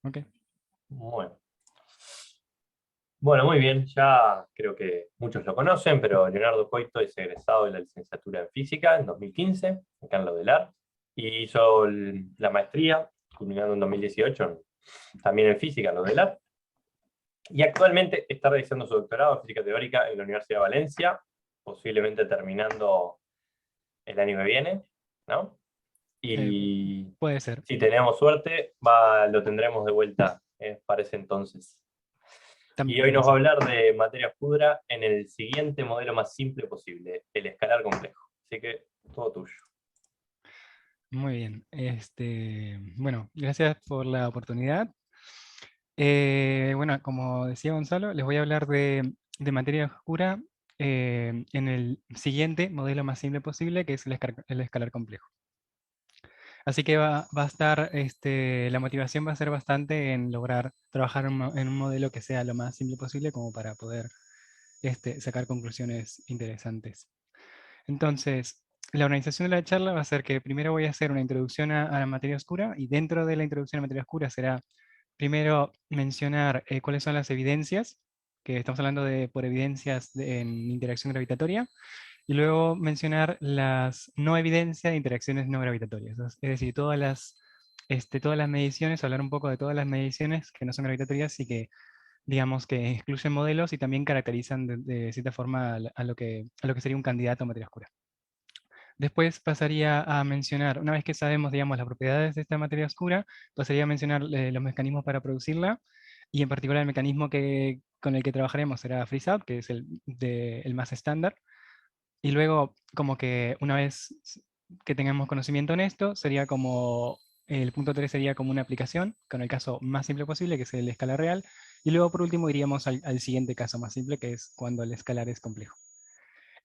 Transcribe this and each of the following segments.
Ok. Bueno. Bueno, muy bien, ya creo que muchos lo conocen, pero Leonardo Coito es egresado de la licenciatura en física en 2015, acá en la UDELAR, y hizo la maestría, culminando en 2018, también en física en la UDELAR, y actualmente está realizando su doctorado en física teórica en la Universidad de Valencia, posiblemente terminando el año que viene, ¿no? Eh, Y puede ser. si tenemos suerte, lo tendremos de vuelta para ese entonces. Y También hoy puede nos va a ser. hablar de materia oscura en el siguiente modelo más simple posible, el escalar complejo. Así que todo tuyo. Muy bien. Bueno, gracias por la oportunidad. Bueno, como decía Gonzalo, les voy a hablar de materia oscura en el siguiente modelo más simple posible, que es el escalar complejo. Así que va a estar, la motivación va a ser bastante en lograr trabajar en un modelo que sea lo más simple posible como para poder sacar conclusiones interesantes. Entonces, la organización de la charla va a ser que primero voy a hacer una introducción a la materia oscura y dentro de la introducción a la materia oscura será primero mencionar cuáles son las evidencias, que estamos hablando de por evidencias en interacción gravitatoria, y luego mencionar las no evidencias de interacciones no gravitatorias. Es decir, todas las mediciones, hablar un poco de todas las mediciones que no son gravitatorias y que, digamos, que excluyen modelos y también caracterizan de cierta forma a lo que sería un candidato a materia oscura. Después pasaría a mencionar, una vez que sabemos, digamos, las propiedades de esta materia oscura, pasaría a mencionar los mecanismos para producirla, y en particular el mecanismo con el que trabajaremos será freeze-up, que es el más estándar. Y luego, como que una vez que tengamos conocimiento en esto, sería como, el punto 3 sería como una aplicación, con el caso más simple posible, que es el escalar real. Y luego, por último, iríamos al siguiente caso más simple, que es cuando el escalar es complejo.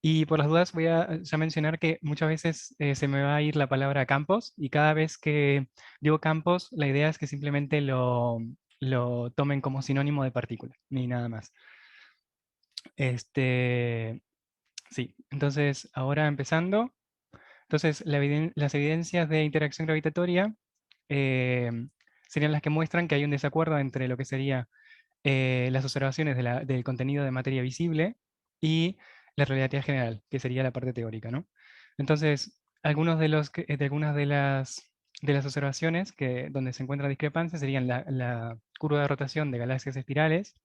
Y por las dudas voy a ya mencionar que muchas veces se me va a ir la palabra campos, y cada vez que digo campos, la idea es que simplemente lo tomen como sinónimo de partícula, ni nada más. Este, sí, entonces ahora empezando. Entonces, las evidencias de interacción gravitatoria eh, serían las que muestran que hay un desacuerdo entre lo que sería las observaciones del contenido de materia visible y la relatividad general, que sería la parte teórica, ¿no? Entonces, algunas de las observaciones donde se encuentra discrepancia serían la curva de rotación de galaxias espirales,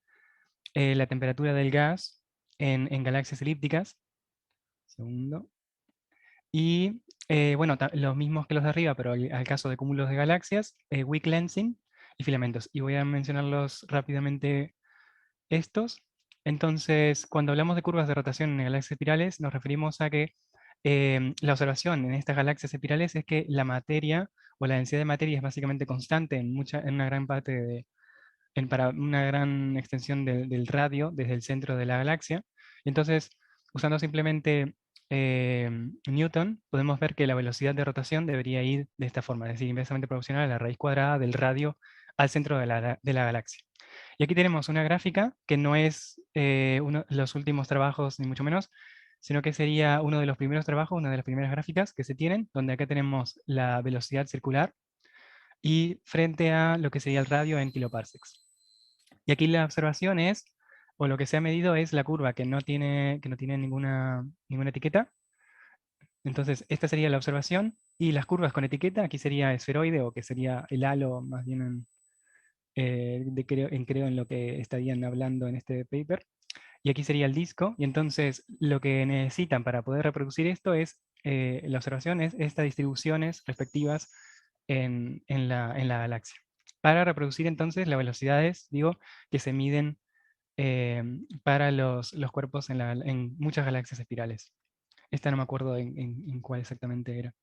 la temperatura del gas en galaxias elípticas, segundo, y bueno, los mismos que los de arriba, pero al caso de cúmulos de galaxias, weak lensing y filamentos. Y voy a mencionarlos rápidamente estos. Entonces, cuando hablamos de curvas de rotación en galaxias espirales, nos referimos a que la observación en estas galaxias espirales es que la materia o la densidad de materia es básicamente constante en una gran parte para una gran extensión del radio desde el centro de la galaxia. Y entonces, usando simplemente eh, Newton, podemos ver que la velocidad de rotación debería ir de esta forma, es decir, inversamente proporcional a la raíz cuadrada del radio al centro de la galaxia. Y aquí tenemos una gráfica que no es los últimos trabajos, ni mucho menos, sino que sería uno de los primeros trabajos, una de las primeras gráficas que se tienen, donde acá tenemos la velocidad circular y frente a lo que sería el radio en kiloparsecs. Y aquí la observación es, o lo que se ha medido es la curva que no tiene ninguna etiqueta. Entonces, esta sería la observación. Y las curvas con etiqueta, aquí sería esferoide, o que sería el halo, más bien creo en lo que estarían hablando en este paper. Y aquí sería el disco. Y entonces, lo que necesitan para poder reproducir esto es, la observación es estas distribuciones respectivas en la galaxia. Para reproducir entonces las velocidades, digo, que se miden para los cuerpos en muchas galaxias espirales. Esta no me acuerdo en cuál exactamente era.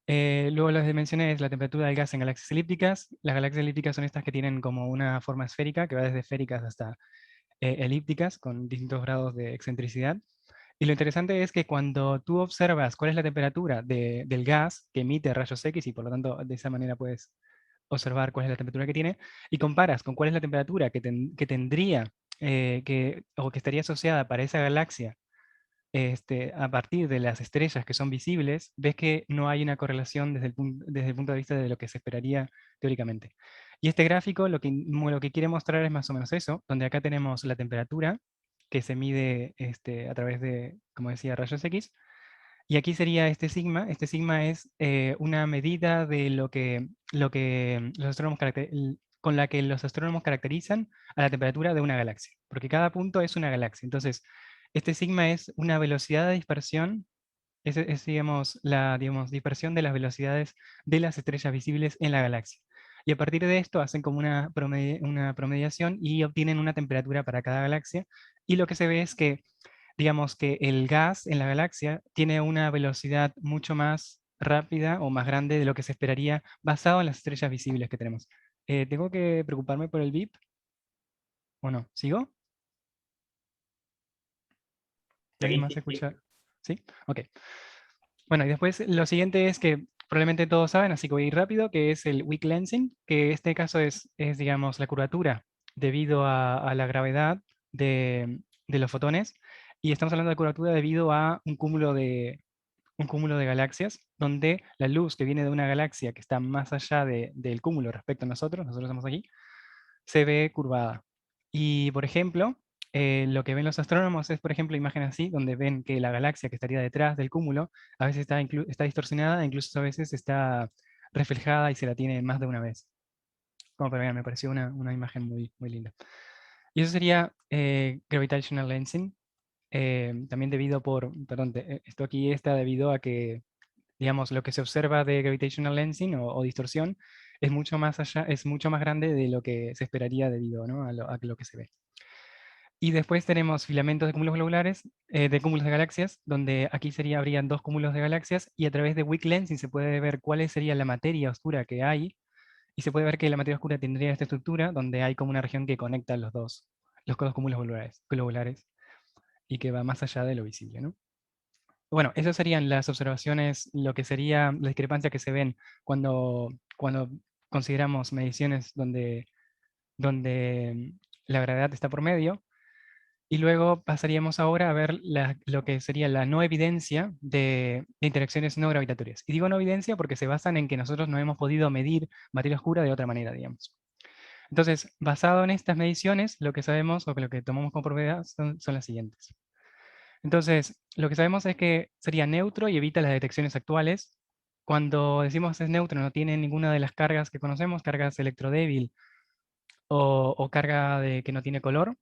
Luego las dimensiones, la temperatura del gas en galaxias elípticas. Las galaxias elípticas son estas que tienen como una forma esférica, que va desde esféricas hasta elípticas, con distintos grados de excentricidad. Y lo interesante es que cuando tú observas cuál es la temperatura del gas que emite rayos X, y por lo tanto de esa manera puedes observar cuál es la temperatura que tiene, y comparas con cuál es la temperatura que tendría o que estaría asociada para esa galaxia a partir de las estrellas que son visibles, ves que no hay una correlación desde el punto de vista de lo que se esperaría teóricamente. Y este gráfico lo que quiere mostrar es más o menos eso, donde acá tenemos la temperatura que se mide a través de, como decía, rayos X. Y aquí sería este sigma. Este sigma es una medida de lo que los astrónomos con la que los astrónomos caracterizan a la temperatura de una galaxia, porque cada punto es una galaxia. Entonces, este sigma es una velocidad de dispersión, digamos, la dispersión de las velocidades de las estrellas visibles en la galaxia. Y a partir de esto hacen como una promediación y obtienen una temperatura para cada galaxia. Y lo que se ve es que, digamos, que el gas en la galaxia tiene una velocidad mucho más rápida o más grande de lo que se esperaría basado en las estrellas visibles que tenemos. ¿Tengo que preocuparme por el VIP o no? ¿Sigo? ¿Alguien Sí, más sí, sí. escucha? ¿Sí? Ok. Bueno, y después lo siguiente es que probablemente todos saben, así que voy a ir rápido, que es el weak lensing, que en este caso digamos, la curvatura debido a la gravedad de los fotones. Y estamos hablando de curvatura debido a un cúmulo de galaxias, donde la luz que viene de una galaxia que está más allá del cúmulo respecto a nosotros estamos aquí, se ve curvada. Y, por ejemplo, lo que ven los astrónomos es, por ejemplo, imágenes así, donde ven que la galaxia que estaría detrás del cúmulo a veces está distorsionada, incluso a veces está reflejada y se la tiene más de una vez. Como para ver, me pareció una imagen muy, muy linda. Y eso sería gravitational lensing, también perdón, esto aquí está debido a que, digamos, lo que se observa de gravitational lensing o distorsión es mucho más allá, es mucho más grande de lo que se esperaría debido, ¿no?, a lo que se ve. Y después tenemos filamentos de cúmulos globulares, de cúmulos de galaxias, donde aquí habrían dos cúmulos de galaxias y a través de weak lensing se puede ver cuál sería la materia oscura que hay y se puede ver que la materia oscura tendría esta estructura donde hay como una región que conecta los dos cúmulos globulares y que va más allá de lo visible, ¿no? Bueno, esas serían las observaciones, lo que sería la discrepancia que se ven cuando consideramos mediciones donde la gravedad está por medio. Y luego pasaríamos ahora a ver lo que sería la no evidencia de interacciones no gravitatorias. Y digo no evidencia porque se basan en que nosotros no hemos podido medir materia oscura de otra manera, digamos. Entonces, basado en estas mediciones, lo que sabemos o que lo que tomamos como propiedad son las siguientes. Entonces, lo que sabemos es que sería neutro y evita las detecciones actuales. Cuando decimos es neutro, no tiene ninguna de las cargas que conocemos, cargas electrodébil o carga que no tiene color.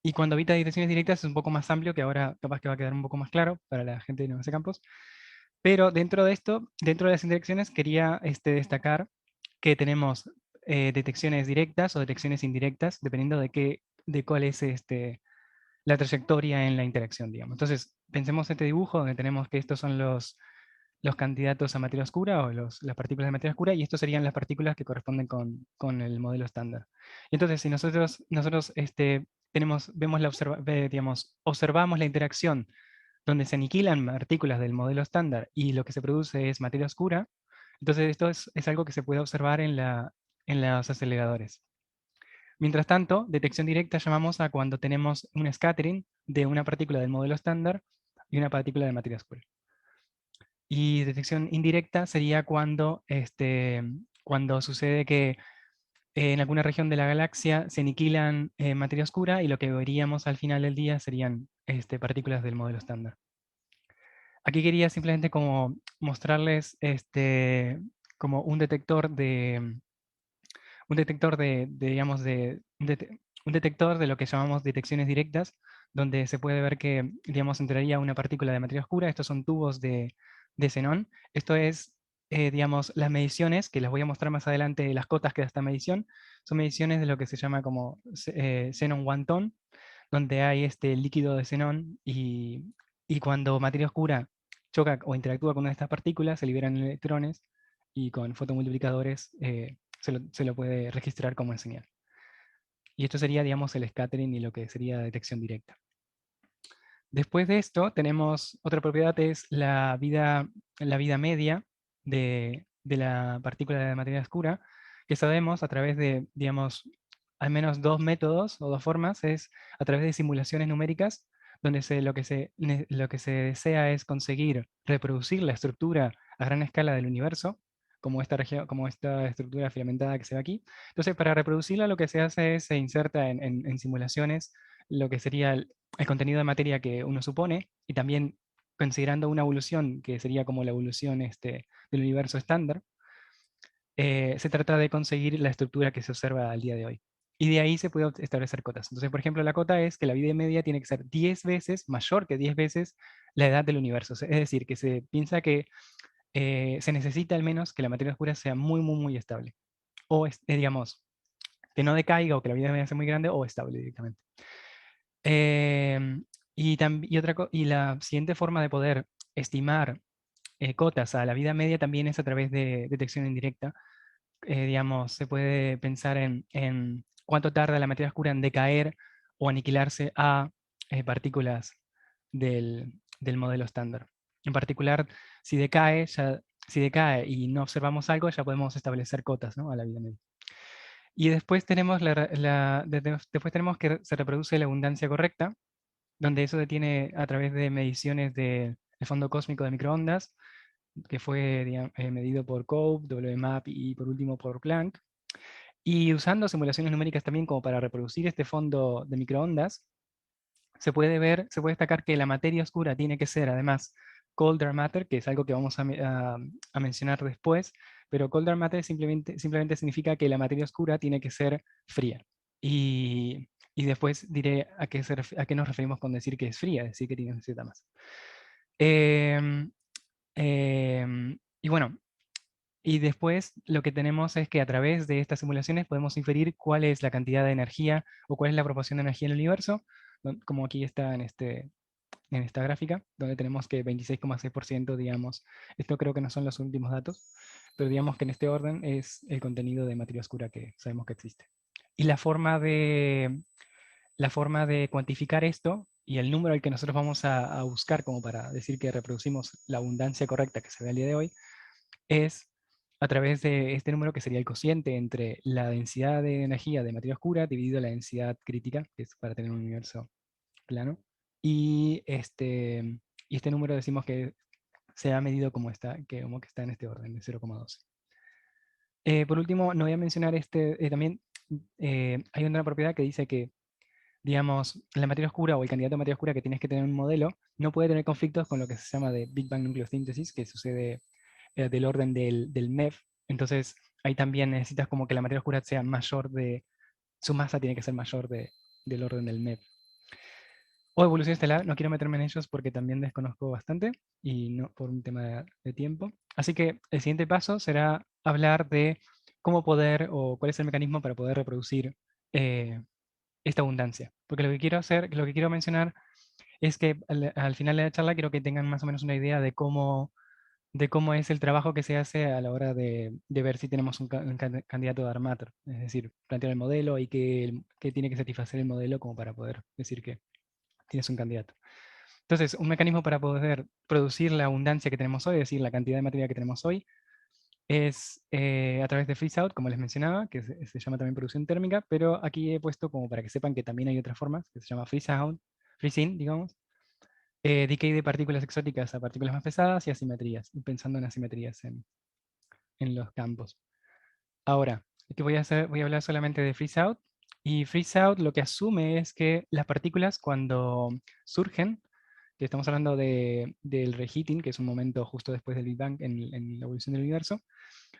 Y cuando evita direcciones directas es un poco más amplio, que ahora capaz que va a quedar un poco más claro para la gente de Nuevos Campos. Pero dentro de esto, dentro de las indirecciones, quería destacar que tenemos detecciones directas o detecciones indirectas, dependiendo de cuál es la trayectoria en la interacción, digamos. Entonces, pensemos este dibujo donde tenemos que estos son los candidatos a materia oscura o las partículas de materia oscura, y estos serían las partículas que corresponden con el modelo estándar. Entonces, si nosotros vemos digamos, observamos la interacción donde se aniquilan partículas del modelo estándar y lo que se produce es materia oscura, entonces esto es algo que se puede observar en los aceleradores. Mientras tanto, detección directa llamamos a cuando tenemos un scattering de una partícula del modelo estándar y una partícula de materia oscura. Y detección indirecta sería cuando sucede que en alguna región de la galaxia se aniquilan materia oscura y lo que veríamos al final del día serían partículas del modelo estándar. Aquí quería simplemente como mostrarles como digamos, un detector de lo que llamamos detecciones directas, donde se puede ver que, digamos, entraría una partícula de materia oscura. Estos son tubos de xenón. Esto es, digamos, las mediciones, que les voy a mostrar más adelante, las cotas que da esta medición, son mediciones de lo que se llama como xenón one-ton, donde hay este líquido de xenón y cuando materia oscura choca o interactúa con una de estas partículas, se liberan electrones y con fotomultiplicadores se lo puede registrar como en señal. Y esto sería, digamos, el scattering y lo que sería detección directa. Después de esto, tenemos otra propiedad, es la vida media de la partícula de materia oscura, que sabemos a través de, digamos, al menos dos métodos o dos formas, es a través de simulaciones numéricas, donde lo que se desea es conseguir reproducir la estructura a gran escala del universo, como esta región, como esta estructura filamentada que se ve aquí. Entonces, para reproducirla, lo que se hace es se inserta en simulaciones lo que sería el contenido de materia que uno supone, y también considerando una evolución que sería como la evolución del universo estándar, se trata de conseguir la estructura que se observa al día de hoy. Y de ahí se puede establecer cotas. Entonces, por ejemplo, la cota es que la vida media tiene que ser 10 veces, mayor que 10 veces la edad del universo. Es decir, que se piensa que se necesita al menos que la materia oscura sea muy, muy, muy estable. O, digamos, que no decaiga o que la vida media sea muy grande o estable directamente. Y la siguiente forma de poder estimar cotas a la vida media también es a través de detección indirecta. Digamos, se puede pensar en cuánto tarda la materia oscura en decaer o aniquilarse a partículas del modelo estándar. En particular, si decae y no observamos algo, ya podemos establecer cotas, ¿no?, a la vida media. Y después tenemos, después tenemos que se reproduce la abundancia correcta, donde eso se tiene a través de mediciones del fondo cósmico de microondas, que fue medido por COPE, WMAP y por último por Planck. Y usando simulaciones numéricas también como para reproducir este fondo de microondas, se puede destacar que la materia oscura tiene que ser además cold dark matter, que es algo que vamos a mencionar después, pero cold dark matter simplemente significa que la materia oscura tiene que ser fría. Y después diré a qué nos referimos con decir que es fría, es decir, que tiene Z más. Y bueno, y después lo que tenemos es que a través de estas simulaciones podemos inferir cuál es la cantidad de energía o cuál es la proporción de energía en el universo, como aquí está en esta gráfica, donde tenemos que 26,6%, digamos, esto creo que no son los últimos datos, pero digamos que en este orden es el contenido de materia oscura que sabemos que existe. Y la forma de cuantificar esto y el número al que nosotros vamos a buscar como para decir que reproducimos la abundancia correcta que se ve al día de hoy, es a través de este número que sería el cociente entre la densidad de energía de materia oscura dividido la densidad crítica, que es para tener un universo plano. Y este número decimos que se ha medido como como que está en este orden de 0,12. Por último, no voy a mencionar también hay una propiedad que dice que, digamos, la materia oscura o el candidato a materia oscura que tienes que tener un modelo no puede tener conflictos con lo que se llama de Big Bang nucleosíntesis, que sucede del orden del MEV. Entonces, ahí también necesitas como que la materia oscura sea mayor su masa tiene que ser mayor del orden del MEV. O evolución estelar, no quiero meterme en ellos porque también desconozco bastante y no por un tema de tiempo. Así que el siguiente paso será hablar de cómo poder o cuál es el mecanismo para poder reproducir esta abundancia. Porque lo que quiero mencionar es que al final de la charla quiero que tengan más o menos una idea de cómo es el trabajo que se hace a la hora de ver si tenemos un candidato de dark matter. Es decir, plantear el modelo y qué tiene que satisfacer el modelo como para poder decir que tienes un candidato. Entonces, un mecanismo para poder producir la abundancia que tenemos hoy, es decir, la cantidad de materia que tenemos hoy, es a través de freeze out, como les mencionaba, que se llama también producción térmica, pero aquí he puesto como para que sepan que también hay otras formas, que se llama freeze out, freeze in, digamos, decay de partículas exóticas a partículas más pesadas y asimetrías, pensando en asimetrías en los campos. Ahora, ¿qué voy a hacer? Voy a hablar solamente de freeze out. Y freeze out lo que asume es que las partículas cuando surgen, que estamos hablando del reheating, que es un momento justo después del Big Bang en la evolución del universo,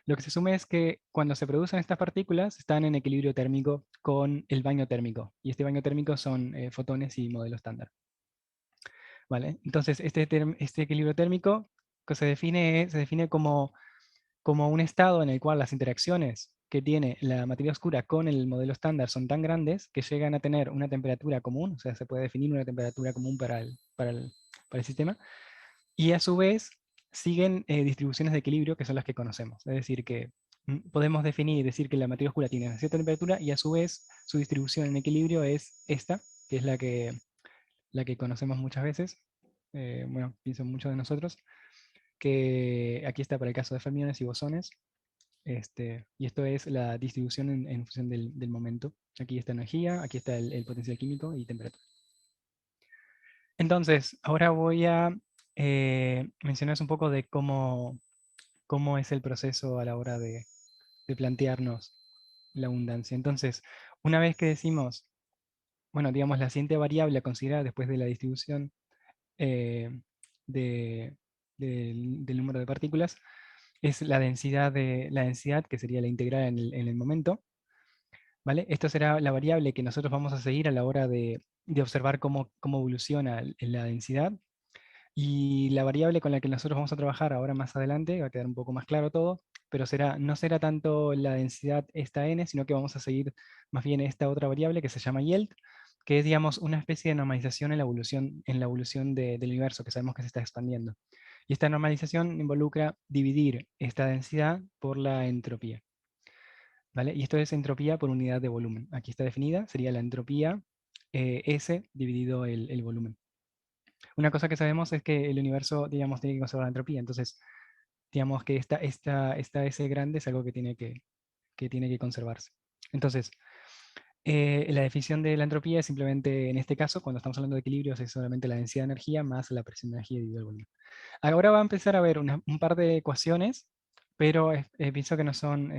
lo que se asume es que cuando se producen estas partículas están en equilibrio térmico con el baño térmico. Y este baño térmico son fotones y modelo estándar. ¿Vale? Entonces, este equilibrio térmico que se define como un estado en el cual las interacciones que tiene la materia oscura con el modelo estándar son tan grandes que llegan a tener una temperatura común, o sea, se puede definir una temperatura común para el sistema, y a su vez siguen distribuciones de equilibrio que son las que conocemos. Es decir, que podemos definir y decir que la materia oscura tiene una cierta temperatura y a su vez su distribución en equilibrio es esta, que es la que conocemos muchas veces, bueno, pienso muchos de nosotros, que aquí está para el caso de fermiones y bosones, y esto es la distribución en función del momento. Aquí está energía, aquí está el potencial químico y temperatura. Entonces, ahora voy a mencionarles un poco de cómo cómo es el proceso a la hora de plantearnos la abundancia. Entonces, una vez que decimos, bueno, digamos, la siguiente variable a considerar después de la distribución eh, de- del número de partículas es la densidad, que sería la integral en el momento, ¿vale? Esto será la variable que nosotros vamos a seguir a la hora de observar cómo evoluciona la densidad. Y la variable con la que nosotros vamos a trabajar ahora más adelante, va a quedar un poco más claro todo, pero no será tanto la densidad esta n, sino que vamos a seguir más bien esta otra variable que se llama yield, que es, digamos, una especie de normalización en la evolución del universo, que sabemos que se está expandiendo. Y esta normalización involucra dividir esta densidad por la entropía, ¿vale? Y esto es entropía por unidad de volumen. Aquí está definida, sería la entropía S dividido el volumen. Una cosa que sabemos es que el universo, digamos, tiene que conservar la entropía. Entonces, digamos que esta S grande es algo que tiene que conservarse. Entonces, la definición de la entropía es simplemente, en este caso, cuando estamos hablando de equilibrios, es solamente la densidad de energía más la presión de energía dividido el volumen. Ahora va a empezar a haber un par de ecuaciones, pero pienso que no son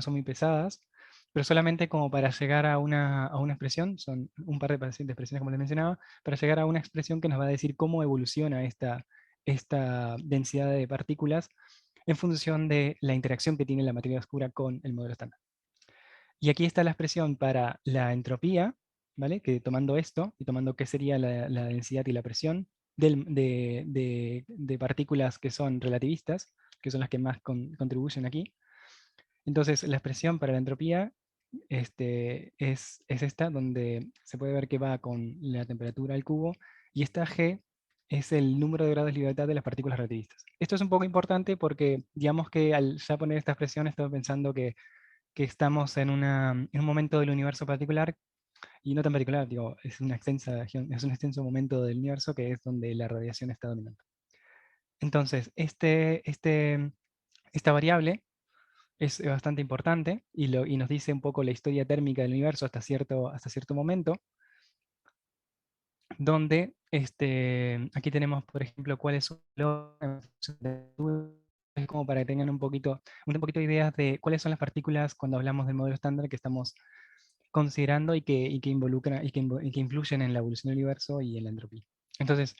muy pesadas, pero solamente como para llegar a una expresión, son un par de expresiones como les mencionaba, para llegar a una expresión que nos va a decir cómo evoluciona esta densidad de partículas en función de la interacción que tiene la materia oscura con el modelo estándar. Y aquí está la expresión para la entropía, ¿vale? Que tomando esto y tomando qué sería la densidad y la presión de partículas que son relativistas, que son las que más contribuyen aquí. Entonces, la expresión para la entropía es esta, donde se puede ver que va con la temperatura al cubo, y esta G es el número de grados de libertad de las partículas relativistas. Esto es un poco importante porque, digamos que al ya poner esta expresión, estoy pensando que estamos en un momento del universo particular, y no tan particular, digo, es un extenso momento del universo que es donde la radiación está dominando. Entonces, esta variable es bastante importante y nos dice un poco la historia térmica del universo hasta cierto momento, donde aquí tenemos, por ejemplo, cuál es su valor en función de la temperatura, es como para que tengan un poquito de ideas de cuáles son las partículas cuando hablamos del modelo estándar que estamos considerando y que involucran y que influyen en la evolución del universo y en la entropía. Entonces,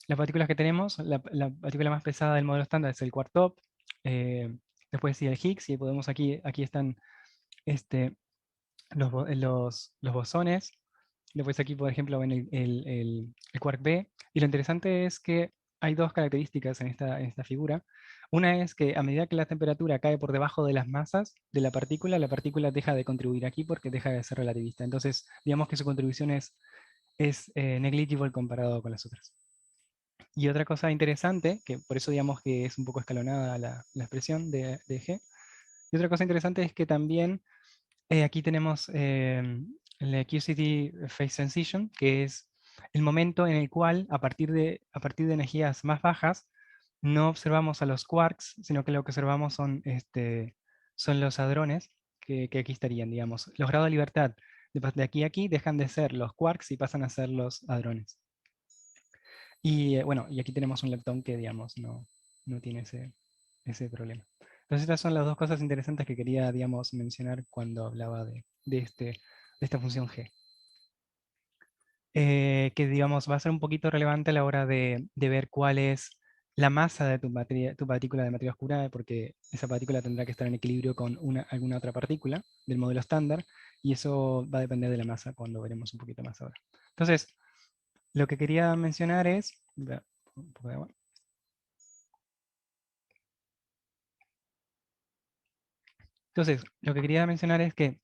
las partículas que tenemos, la partícula más pesada del modelo estándar es el quark top, eh, después sí el Higgs, y podemos aquí están este, los bosones. Después aquí, por ejemplo, ven el quark B. Y lo interesante es que hay dos características en esta figura. Una es que a medida que la temperatura cae por debajo de las masas de la partícula deja de contribuir aquí porque deja de ser relativista. Entonces, digamos que su contribución es negligible comparado con las otras. Y otra cosa interesante, que por eso digamos que es un poco escalonada la expresión de G, y otra cosa interesante es que también aquí tenemos la QCD Phase Transition, que es el momento en el cual, a partir de energías más bajas, no observamos a los quarks, sino que lo que observamos son los hadrones, que aquí estarían, digamos. Los grados de libertad de aquí a aquí dejan de ser los quarks y pasan a ser los hadrones. Y bueno, y aquí tenemos un leptón que, digamos, no tiene ese problema. Entonces estas son las dos cosas interesantes que quería, digamos, mencionar cuando hablaba de esta función G. Que, digamos, va a ser un poquito relevante a la hora de ver cuál es la masa de tu partícula de materia oscura, porque esa partícula tendrá que estar en equilibrio con alguna otra partícula del modelo estándar, y eso va a depender de la masa cuando veremos un poquito más ahora. Entonces, lo que quería mencionar es... un poco de agua. Entonces, lo que quería mencionar es que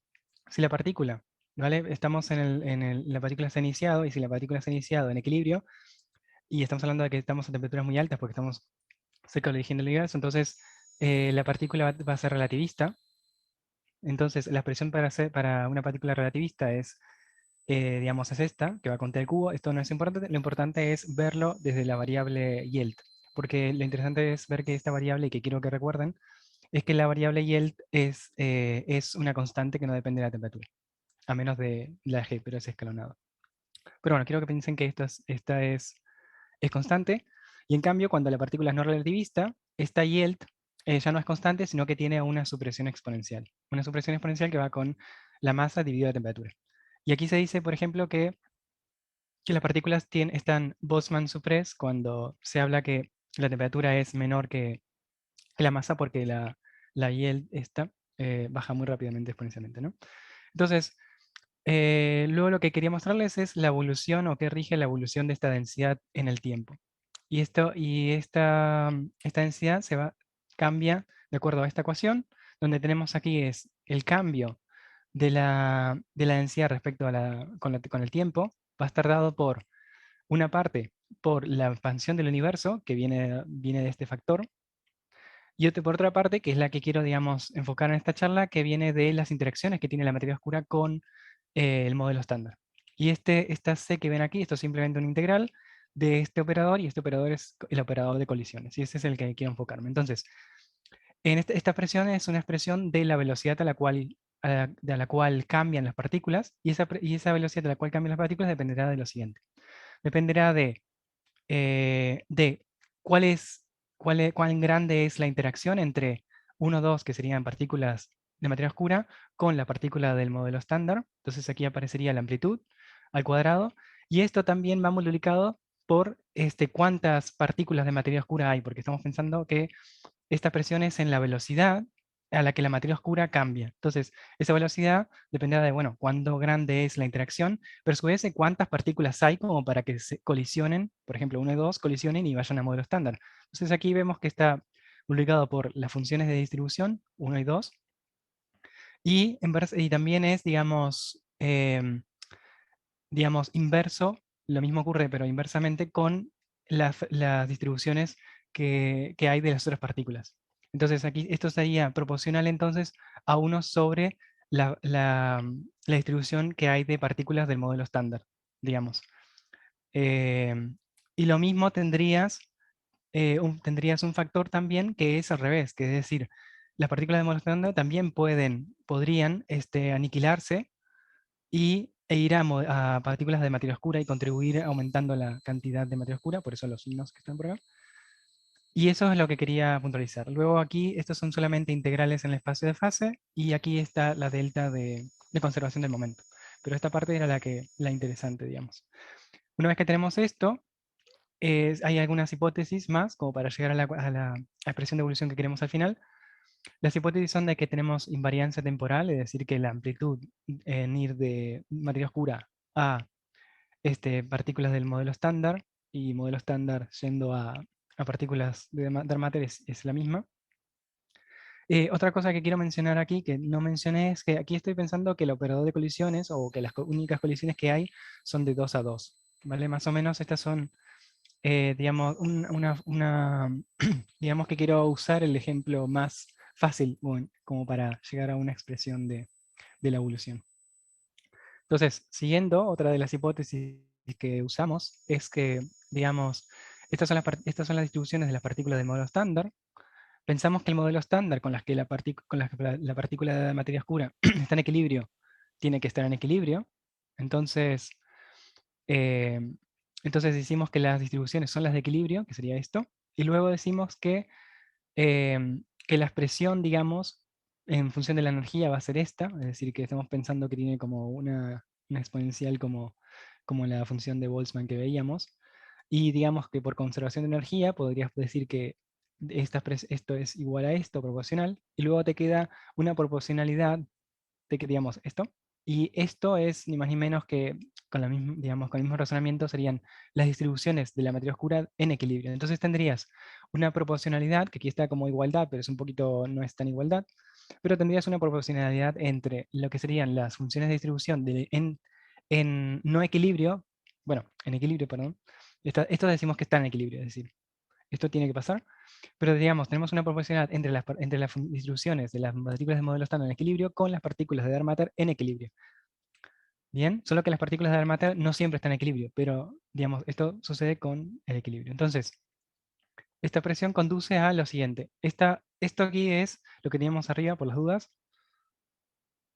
si la partícula, ¿vale? Estamos la partícula se ha iniciado, y si la partícula se ha iniciado en equilibrio, y estamos hablando de que estamos a temperaturas muy altas porque estamos cerca del origen del universo, entonces la partícula va a ser relativista. Entonces, la expresión para una partícula relativista digamos, es esta, que va a contar el cubo. Esto no es importante, lo importante es verlo desde la variable yield, porque lo interesante es ver que esta variable, y que quiero que recuerden, es que la variable yield es una constante que no depende de la temperatura, a menos de la G, pero es escalonado. Pero bueno, quiero que piensen que esta es constante, y en cambio, cuando la partícula es no relativista, esta yield ya no es constante, sino que tiene una supresión exponencial. Una supresión exponencial que va con la masa dividida la temperatura. Y aquí se dice, por ejemplo, que las partículas están Boltzmann suppress cuando se habla que la temperatura es menor que la masa porque la yield esta baja muy rápidamente exponencialmente, ¿no? Entonces, luego lo que quería mostrarles es la evolución o qué rige la evolución de esta densidad en el tiempo. Esta densidad cambia de acuerdo a esta ecuación, donde tenemos aquí es el cambio de la densidad respecto a con el tiempo, va a estar dado por una parte por la expansión del universo, que viene de este factor, y por otra parte, que es la que quiero, digamos, enfocar en esta charla, que viene de las interacciones que tiene la materia oscura con el modelo estándar. Y esta C que ven aquí, esto es simplemente un integral de este operador, y este operador es el operador de colisiones, y ese es el que quiero enfocarme. Entonces, esta expresión es una expresión de la velocidad de la cual cambian las partículas, y esa velocidad de la cual cambian las partículas dependerá de lo siguiente. Dependerá de cuán grande es la interacción entre 1, 2, que serían partículas de materia oscura, con la partícula del modelo estándar. Entonces aquí aparecería la amplitud al cuadrado. Y esto también va multiplicado por cuántas partículas de materia oscura hay, porque estamos pensando que esta presión es en la velocidad a la que la materia oscura cambia. Entonces, esa velocidad dependerá de, bueno, cuánto grande es la interacción, pero a su vez de cuántas partículas hay como para que se colisionen, por ejemplo, 1 y 2 colisionen y vayan a modelo estándar. Entonces aquí vemos que está multiplicado por las funciones de distribución, 1 y 2, y también es, digamos, inverso, lo mismo ocurre, pero inversamente con las distribuciones que hay de las otras partículas. Entonces aquí esto sería proporcional entonces a 1 sobre la distribución que hay de partículas del modelo estándar, digamos. Y lo mismo tendrías un factor también que es al revés, que es decir, las partículas del modelo estándar también podrían aniquilarse e ir a partículas de materia oscura y contribuir aumentando la cantidad de materia oscura, por eso los signos que están por acá. Y eso es lo que quería puntualizar. Luego aquí, estos son solamente integrales en el espacio de fase, y aquí está la delta de conservación del momento. Pero esta parte era la interesante, digamos. Una vez que tenemos esto, hay algunas hipótesis más, como para llegar a la expresión de evolución que queremos al final. Las hipótesis son de que tenemos invariancia temporal, es decir, que la amplitud en ir de materia oscura a partículas del modelo estándar, y modelo estándar yendo a partículas de dark matter es la misma. Otra cosa que quiero mencionar aquí, que no mencioné, es que aquí estoy pensando que el operador de colisiones, o que las únicas colisiones que hay, son de 2 a 2. ¿Vale? Más o menos estas son, digamos, digamos que quiero usar el ejemplo más fácil, bueno, como para llegar a una expresión de la evolución. Entonces, siguiendo, otra de las hipótesis que usamos es que, digamos, estas son las distribuciones de las partículas del modelo estándar. Pensamos que el modelo estándar con las que la partícula de materia oscura está en equilibrio, tiene que estar en equilibrio. Entonces, eh, entonces decimos que las distribuciones son las de equilibrio, que sería esto, y luego decimos que la expresión, digamos, en función de la energía va a ser esta, es decir, que estamos pensando que tiene como una exponencial como la función de Boltzmann que veíamos, y digamos que por conservación de energía podrías decir que esto es igual a esto, proporcional, y luego te queda una proporcionalidad de que, digamos, esto, y esto es ni más ni menos que, digamos, con el mismo razonamiento, serían las distribuciones de la materia oscura en equilibrio. Entonces tendrías una proporcionalidad, que aquí está como igualdad, pero es un poquito, no es tan igualdad, pero tendrías una proporcionalidad entre lo que serían las funciones de distribución en no equilibrio, bueno, en equilibrio, perdón. Esto decimos que está en equilibrio, es decir, esto tiene que pasar, pero digamos, tenemos una proporcionalidad entre las distribuciones de las partículas de modelo estándar en equilibrio con las partículas de dark matter en equilibrio. Bien, solo que las partículas de dark matter no siempre están en equilibrio, pero digamos, esto sucede con el equilibrio. Entonces, esta presión conduce a lo siguiente. Esto aquí es lo que teníamos arriba por las dudas.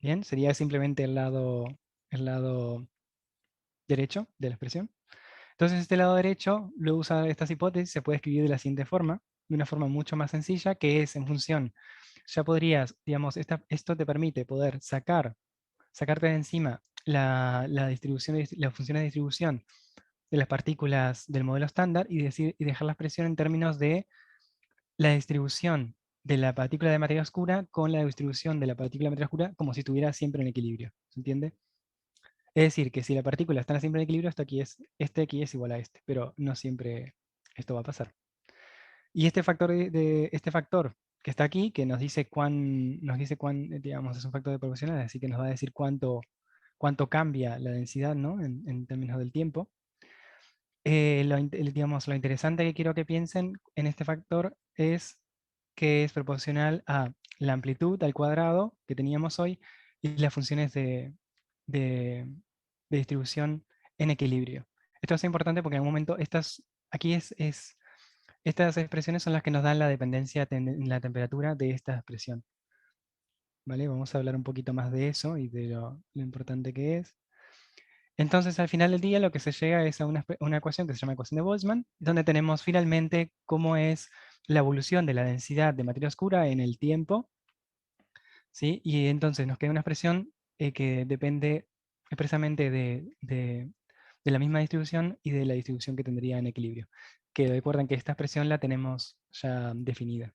Bien, sería simplemente el lado derecho de la expresión. Entonces, este lado derecho, luego usa estas hipótesis, se puede escribir de la siguiente forma. de una forma mucho más sencilla, que es en función. Ya podrías, digamos, esto te permite poder sacarte de encima la distribución, las funciones de distribución de las partículas del modelo estándar y dejar la expresión en términos de la distribución de la partícula de materia oscura con la distribución de la partícula de materia oscura como si estuviera siempre en equilibrio. ¿Se entiende? Es decir, que si la partícula está siempre en equilibrio, este aquí es igual a este, pero no siempre esto va a pasar. Y este factor, este factor que está aquí, que nos dice cuán, digamos, es un factor de proporcionalidad, así que nos va a decir cuánto cambia la densidad, ¿no? En términos del tiempo. Digamos, lo interesante que quiero que piensen en este factor es que es proporcional a la amplitud al cuadrado que teníamos hoy y las funciones de distribución en equilibrio. Esto es importante porque en algún momento estas expresiones son las que nos dan la dependencia en la temperatura de esta expresión. ¿Vale? Vamos a hablar un poquito más de eso y de lo importante que es. Entonces, al final del día, lo que se llega es a una ecuación que se llama ecuación de Boltzmann, donde tenemos finalmente cómo es la evolución de la densidad de materia oscura en el tiempo, ¿sí? Y entonces nos queda una expresión que depende expresamente de la misma distribución y de la distribución que tendría en equilibrio. Que recuerden que esta expresión la tenemos ya definida.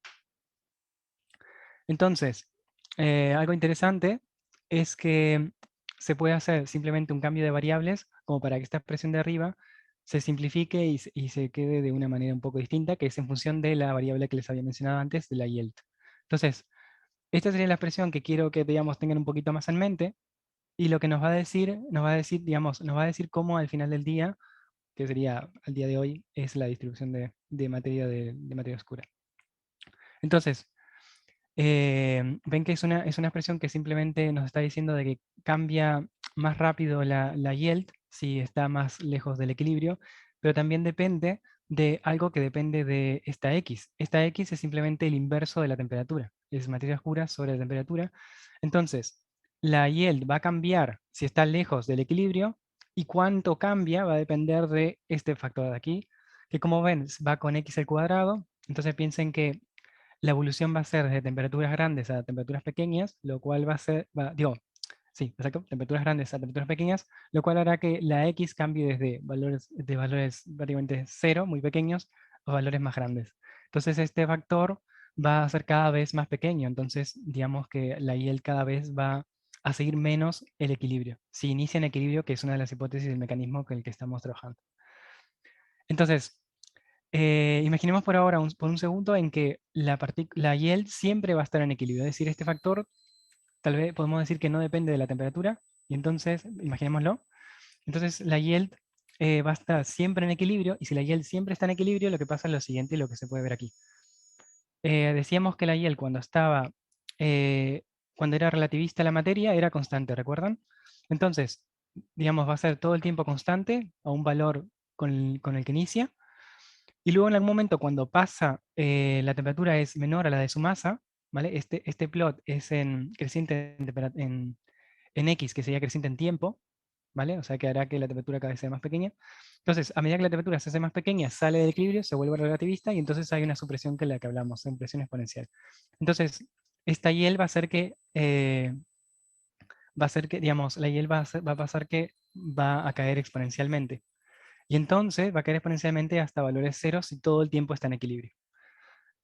Entonces, algo interesante es que se puede hacer simplemente un cambio de variables como para que esta expresión de arriba se simplifique y se quede de una manera un poco distinta, que es en función de la variable que les había mencionado antes, de la yield. Entonces, esta sería la expresión que quiero que, digamos, tengan un poquito más en mente, y lo que nos va a decir cómo al final del día, que sería al día de hoy, es la distribución de materia de materia oscura. Entonces, ven que es una expresión que simplemente nos está diciendo de que cambia más rápido la yield si está más lejos del equilibrio, pero también depende de algo que depende de esta X. Esta X es simplemente el inverso de la temperatura, es materia oscura sobre la temperatura. Entonces, la yield va a cambiar si está lejos del equilibrio, y cuánto cambia va a depender de este factor de aquí, que como ven va con X al cuadrado. Entonces piensen que la evolución va a ser desde temperaturas grandes a temperaturas pequeñas, lo cual va a ser, sí, exacto, temperaturas grandes a temperaturas pequeñas, lo cual hará que la X cambie desde valores prácticamente cero, muy pequeños, a valores más grandes. Entonces este factor va a ser cada vez más pequeño, entonces digamos que la yield cada vez va a seguir menos el equilibrio. Si inicia en equilibrio, que es una de las hipótesis del mecanismo con el que estamos trabajando. Entonces, imaginemos por ahora, por un segundo, en que la yield siempre va a estar en equilibrio. Es decir, este factor tal vez podemos decir que no depende de la temperatura. Y entonces, imaginémoslo. Entonces la yield va a estar siempre en equilibrio. Y si la yield siempre está en equilibrio, lo que pasa es lo siguiente, lo que se puede ver aquí. Decíamos que la yield eh, cuando era relativista a la materia era constante, ¿recuerdan? Entonces, digamos, va a ser todo el tiempo constante a un valor con el que inicia. Y luego en algún momento cuando pasa, la temperatura es menor a la de su masa, ¿vale? Este plot es creciente en X, que sería creciente en tiempo, ¿vale? O sea que hará que la temperatura cada vez sea más pequeña. Entonces, a medida que la temperatura se hace más pequeña, sale del equilibrio, se vuelve relativista y entonces hay una supresión que es la que hablamos, una presión exponencial. Entonces, esta YEL va a ser que, digamos, la YEL va a pasar que va a caer exponencialmente. Y entonces va a caer exponencialmente hasta valores cero si todo el tiempo está en equilibrio.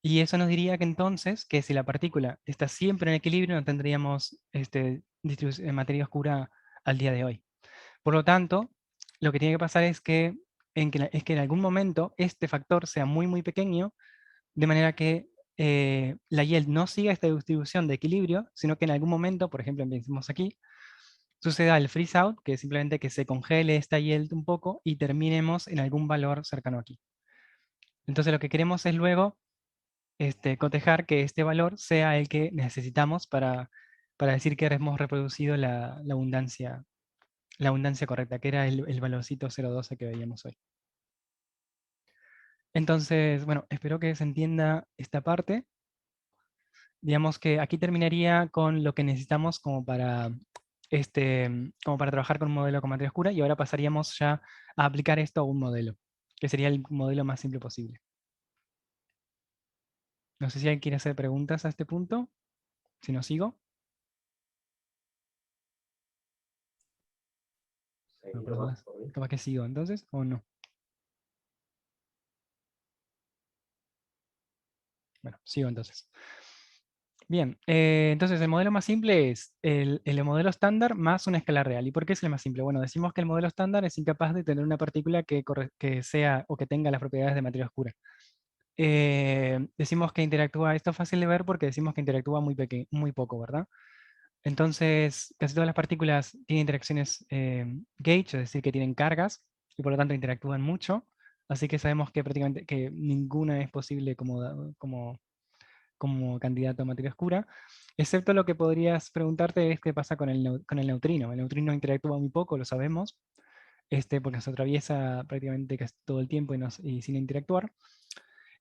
Y eso nos diría que entonces, que si la partícula está siempre en equilibrio, no tendríamos materia oscura al día de hoy. Por lo tanto, lo que tiene que pasar es que en algún momento este factor sea muy, muy pequeño, de manera que la yield no siga esta distribución de equilibrio, sino que en algún momento, por ejemplo, pensemos aquí, suceda el freeze out, que es simplemente que se congele esta yield un poco y terminemos en algún valor cercano aquí. Entonces lo que queremos es luego cotejar que este valor sea el que necesitamos para decir que hemos reproducido la abundancia correcta, que era el valorcito 0,12 que veíamos hoy. Entonces, bueno, espero que se entienda esta parte. Digamos que aquí terminaría con lo que necesitamos como para trabajar con un modelo con materia oscura, y ahora pasaríamos ya a aplicar esto a un modelo, que sería el modelo más simple posible. No sé si alguien quiere hacer preguntas a este punto, si no sigo. Bueno, por las dudas, capaz que sigo entonces, o no. Bueno, sigo entonces. Bien, entonces el modelo más simple es el modelo estándar más una escala real. ¿Y por qué es el más simple? Bueno, decimos que el modelo estándar es incapaz de tener una partícula que sea o que tenga las propiedades de materia oscura. Decimos que interactúa, esto es fácil de ver porque decimos que interactúa muy poco, ¿verdad? Entonces, casi todas las partículas tienen interacciones gauge, es decir, que tienen cargas y por lo tanto interactúan mucho. Así que sabemos que prácticamente que ninguna es posible como candidato a materia oscura, excepto lo que podrías preguntarte es qué pasa con con el neutrino. El neutrino interactúa muy poco, lo sabemos, porque se atraviesa prácticamente casi todo el tiempo y sin interactuar.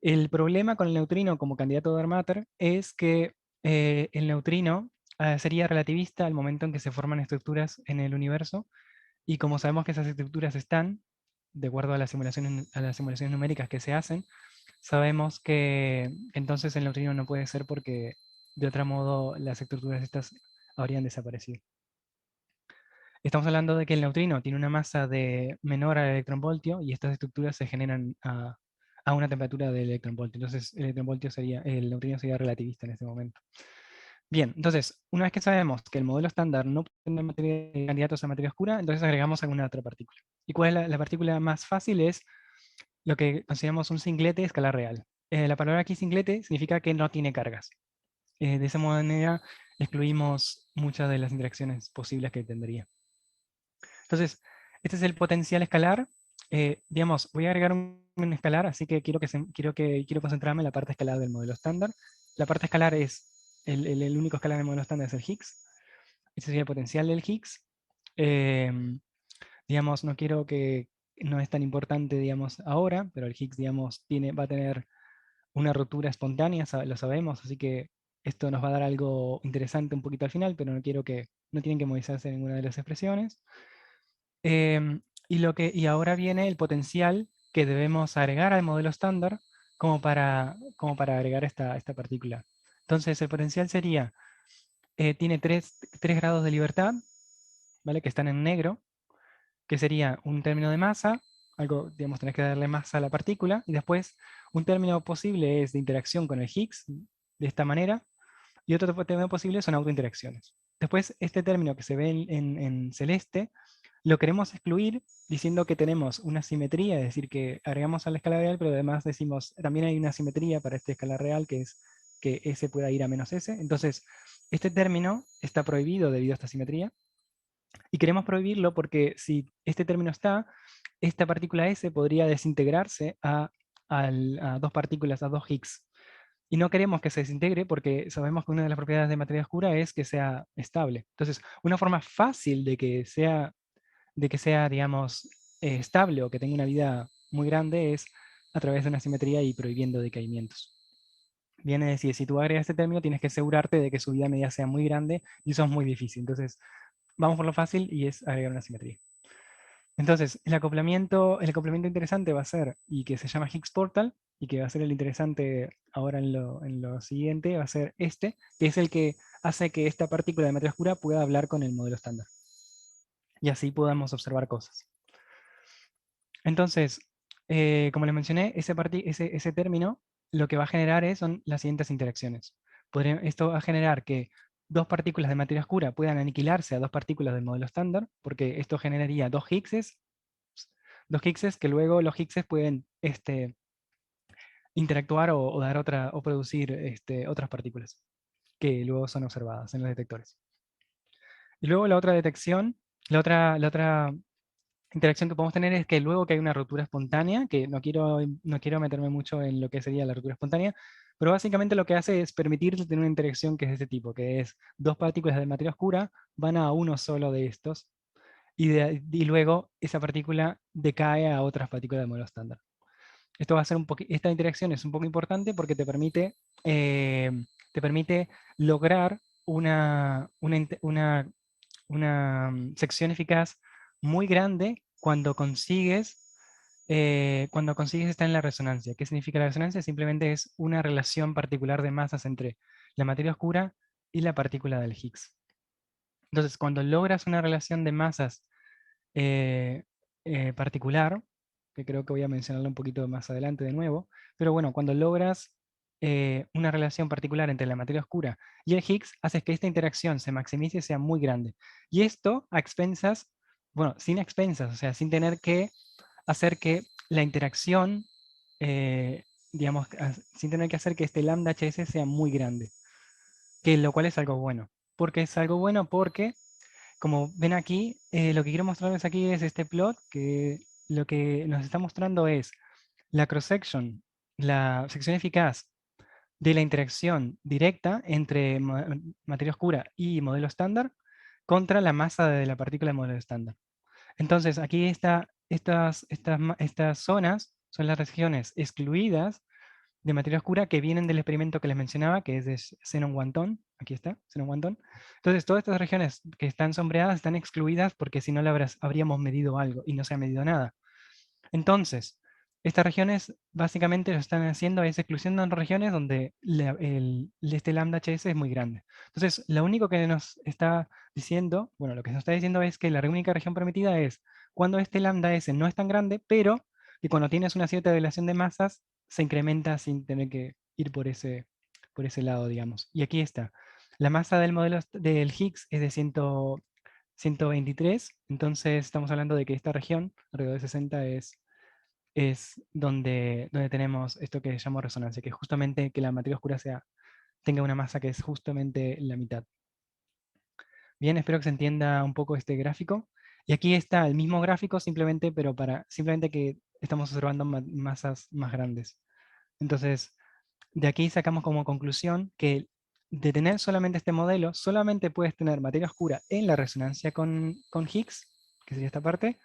El problema con el neutrino como candidato a dark matter es que el neutrino sería relativista al momento en que se forman estructuras en el universo, y como sabemos que esas estructuras están, de acuerdo a las simulaciones numéricas que se hacen, sabemos que entonces el neutrino no puede ser porque de otro modo las estructuras estas habrían desaparecido. Estamos hablando de que el neutrino tiene una masa de menor al electronvoltio y estas estructuras se generan a una temperatura del electronvoltio. Entonces el neutrino sería relativista en este momento. Bien, entonces, una vez que sabemos que el modelo estándar no tiene candidatos a materia oscura, entonces agregamos alguna otra partícula. ¿Y cuál es la partícula más fácil? Es lo que consideramos un singlete escalar real. La palabra aquí singlete significa que no tiene cargas. De esa manera excluimos muchas de las interacciones posibles que tendría. Entonces, este es el potencial escalar. Digamos, voy a agregar un escalar, así que quiero concentrarme en la parte escalar del modelo estándar. La parte escalar es, el único escalar del modelo estándar es el Higgs. Este sería el potencial del Higgs. Digamos, no es tan importante, digamos, ahora, pero el Higgs, digamos, va a tener una rotura espontánea, lo sabemos, así que esto nos va a dar algo interesante un poquito al final, pero no tienen que movilizarse en ninguna de las expresiones. Y ahora viene el potencial que debemos agregar al modelo estándar como para agregar esta partícula. Entonces, el potencial sería, tiene tres grados de libertad, ¿vale? Que están en negro, que sería un término de masa, algo, digamos, tenés que darle masa a la partícula, y después un término posible es de interacción con el Higgs, de esta manera, y otro término posible son autointeracciones. Después, este término que se ve en celeste, lo queremos excluir diciendo que tenemos una simetría, es decir, que agregamos a la escala real, pero además decimos, también hay una simetría para esta escala real, que es que S pueda ir a menos S. Entonces, este término está prohibido debido a esta simetría, y queremos prohibirlo porque si este término está, esta partícula S podría desintegrarse a dos partículas, a dos Higgs. Y no queremos que se desintegre porque sabemos que una de las propiedades de materia oscura es que sea estable. Entonces, una forma fácil de que sea, digamos, estable o que tenga una vida muy grande es a través de una simetría y prohibiendo decaimientos. Viene a decir, si tú agregas este término, tienes que asegurarte de que su vida media sea muy grande y eso es muy difícil. Entonces, vamos por lo fácil y es agregar una simetría. Entonces, el acoplamiento interesante va a ser, y que se llama Higgs Portal, y que va a ser el interesante ahora en lo siguiente, va a ser que es el que hace que esta partícula de materia oscura pueda hablar con el modelo estándar. Y así podamos observar cosas. Entonces, como les mencioné, ese término lo que va a generar son las siguientes interacciones. Esto va a generar que dos partículas de materia oscura puedan aniquilarse a dos partículas del modelo estándar, porque esto generaría dos Higgses que luego los Higgses pueden interactuar o dar o producir otras partículas que luego son observadas en los detectores. Y luego la otra interacción que podemos tener es que luego que hay una ruptura espontánea, que no quiero meterme mucho en lo que sería la ruptura espontánea, pero básicamente lo que hace es permitir tener una interacción que es de este tipo, que es dos partículas de materia oscura van a uno solo de estos, y luego esa partícula decae a otras partículas de modelo estándar. Esta interacción es un poco importante porque te permite lograr una sección eficaz muy grande cuando consigues cuando consigues estar en la resonancia. ¿Qué significa la resonancia? Simplemente es una relación particular de masas entre la materia oscura y la partícula del Higgs. Entonces, cuando logras una relación de masas eh, particular, que creo que voy a mencionarlo un poquito más adelante de nuevo, pero bueno, cuando logras una relación particular entre la materia oscura y el Higgs, haces que esta interacción se maximice y sea muy grande. Y esto a expensas, bueno, sin expensas, o sea, sin tener que hacer que la interacción, digamos, sin tener que hacer que este lambda HS sea muy grande, que lo cual es algo bueno. ¿Por qué es algo bueno? Porque como ven aquí, lo que quiero mostrarles aquí es este plot, que lo que nos está mostrando es la cross-section, la sección eficaz de la interacción directa entre materia oscura y modelo estándar contra la masa de la partícula del modelo estándar. Entonces, aquí estas zonas son las regiones excluidas de materia oscura que vienen del experimento que les mencionaba, que es de Xenon-Wanton. Aquí está, Xenon-Wanton. Entonces, todas estas regiones que están sombreadas están excluidas porque si no habríamos medido algo y no se ha medido nada. Entonces, estas regiones básicamente lo que están haciendo es excluyendo en regiones donde este lambda HS es muy grande. Entonces, lo único que nos está diciendo, bueno, lo que nos está diciendo es que la única región permitida es cuando este lambda S no es tan grande, pero que cuando tienes una cierta relación de masas, se incrementa sin tener que ir por ese lado, digamos. Y aquí está. La masa del modelo del Higgs es de 123, entonces estamos hablando de que esta región, alrededor de 60, es donde tenemos esto que llamo resonancia, que es justamente que la materia oscura tenga una masa que es justamente la mitad. Bien, espero que se entienda un poco este gráfico. Y aquí está el mismo gráfico, simplemente, pero simplemente que estamos observando masas más grandes. Entonces, de aquí sacamos como conclusión que de tener solamente este modelo, solamente puedes tener materia oscura en la resonancia con Higgs, que sería esta parte,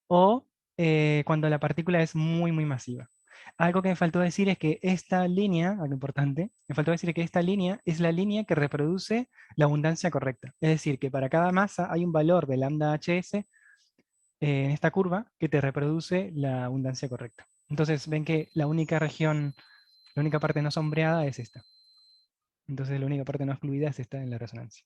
o cuando la partícula es muy, muy masiva. Algo que me faltó decir es que esta línea, algo importante, me faltó decir que esta línea es la línea que reproduce la abundancia correcta. Es decir, que para cada masa hay un valor de lambda HS en esta curva que te reproduce la abundancia correcta. Entonces ven que la única región, la única parte no sombreada es esta. Entonces la única parte no excluida es esta en la resonancia.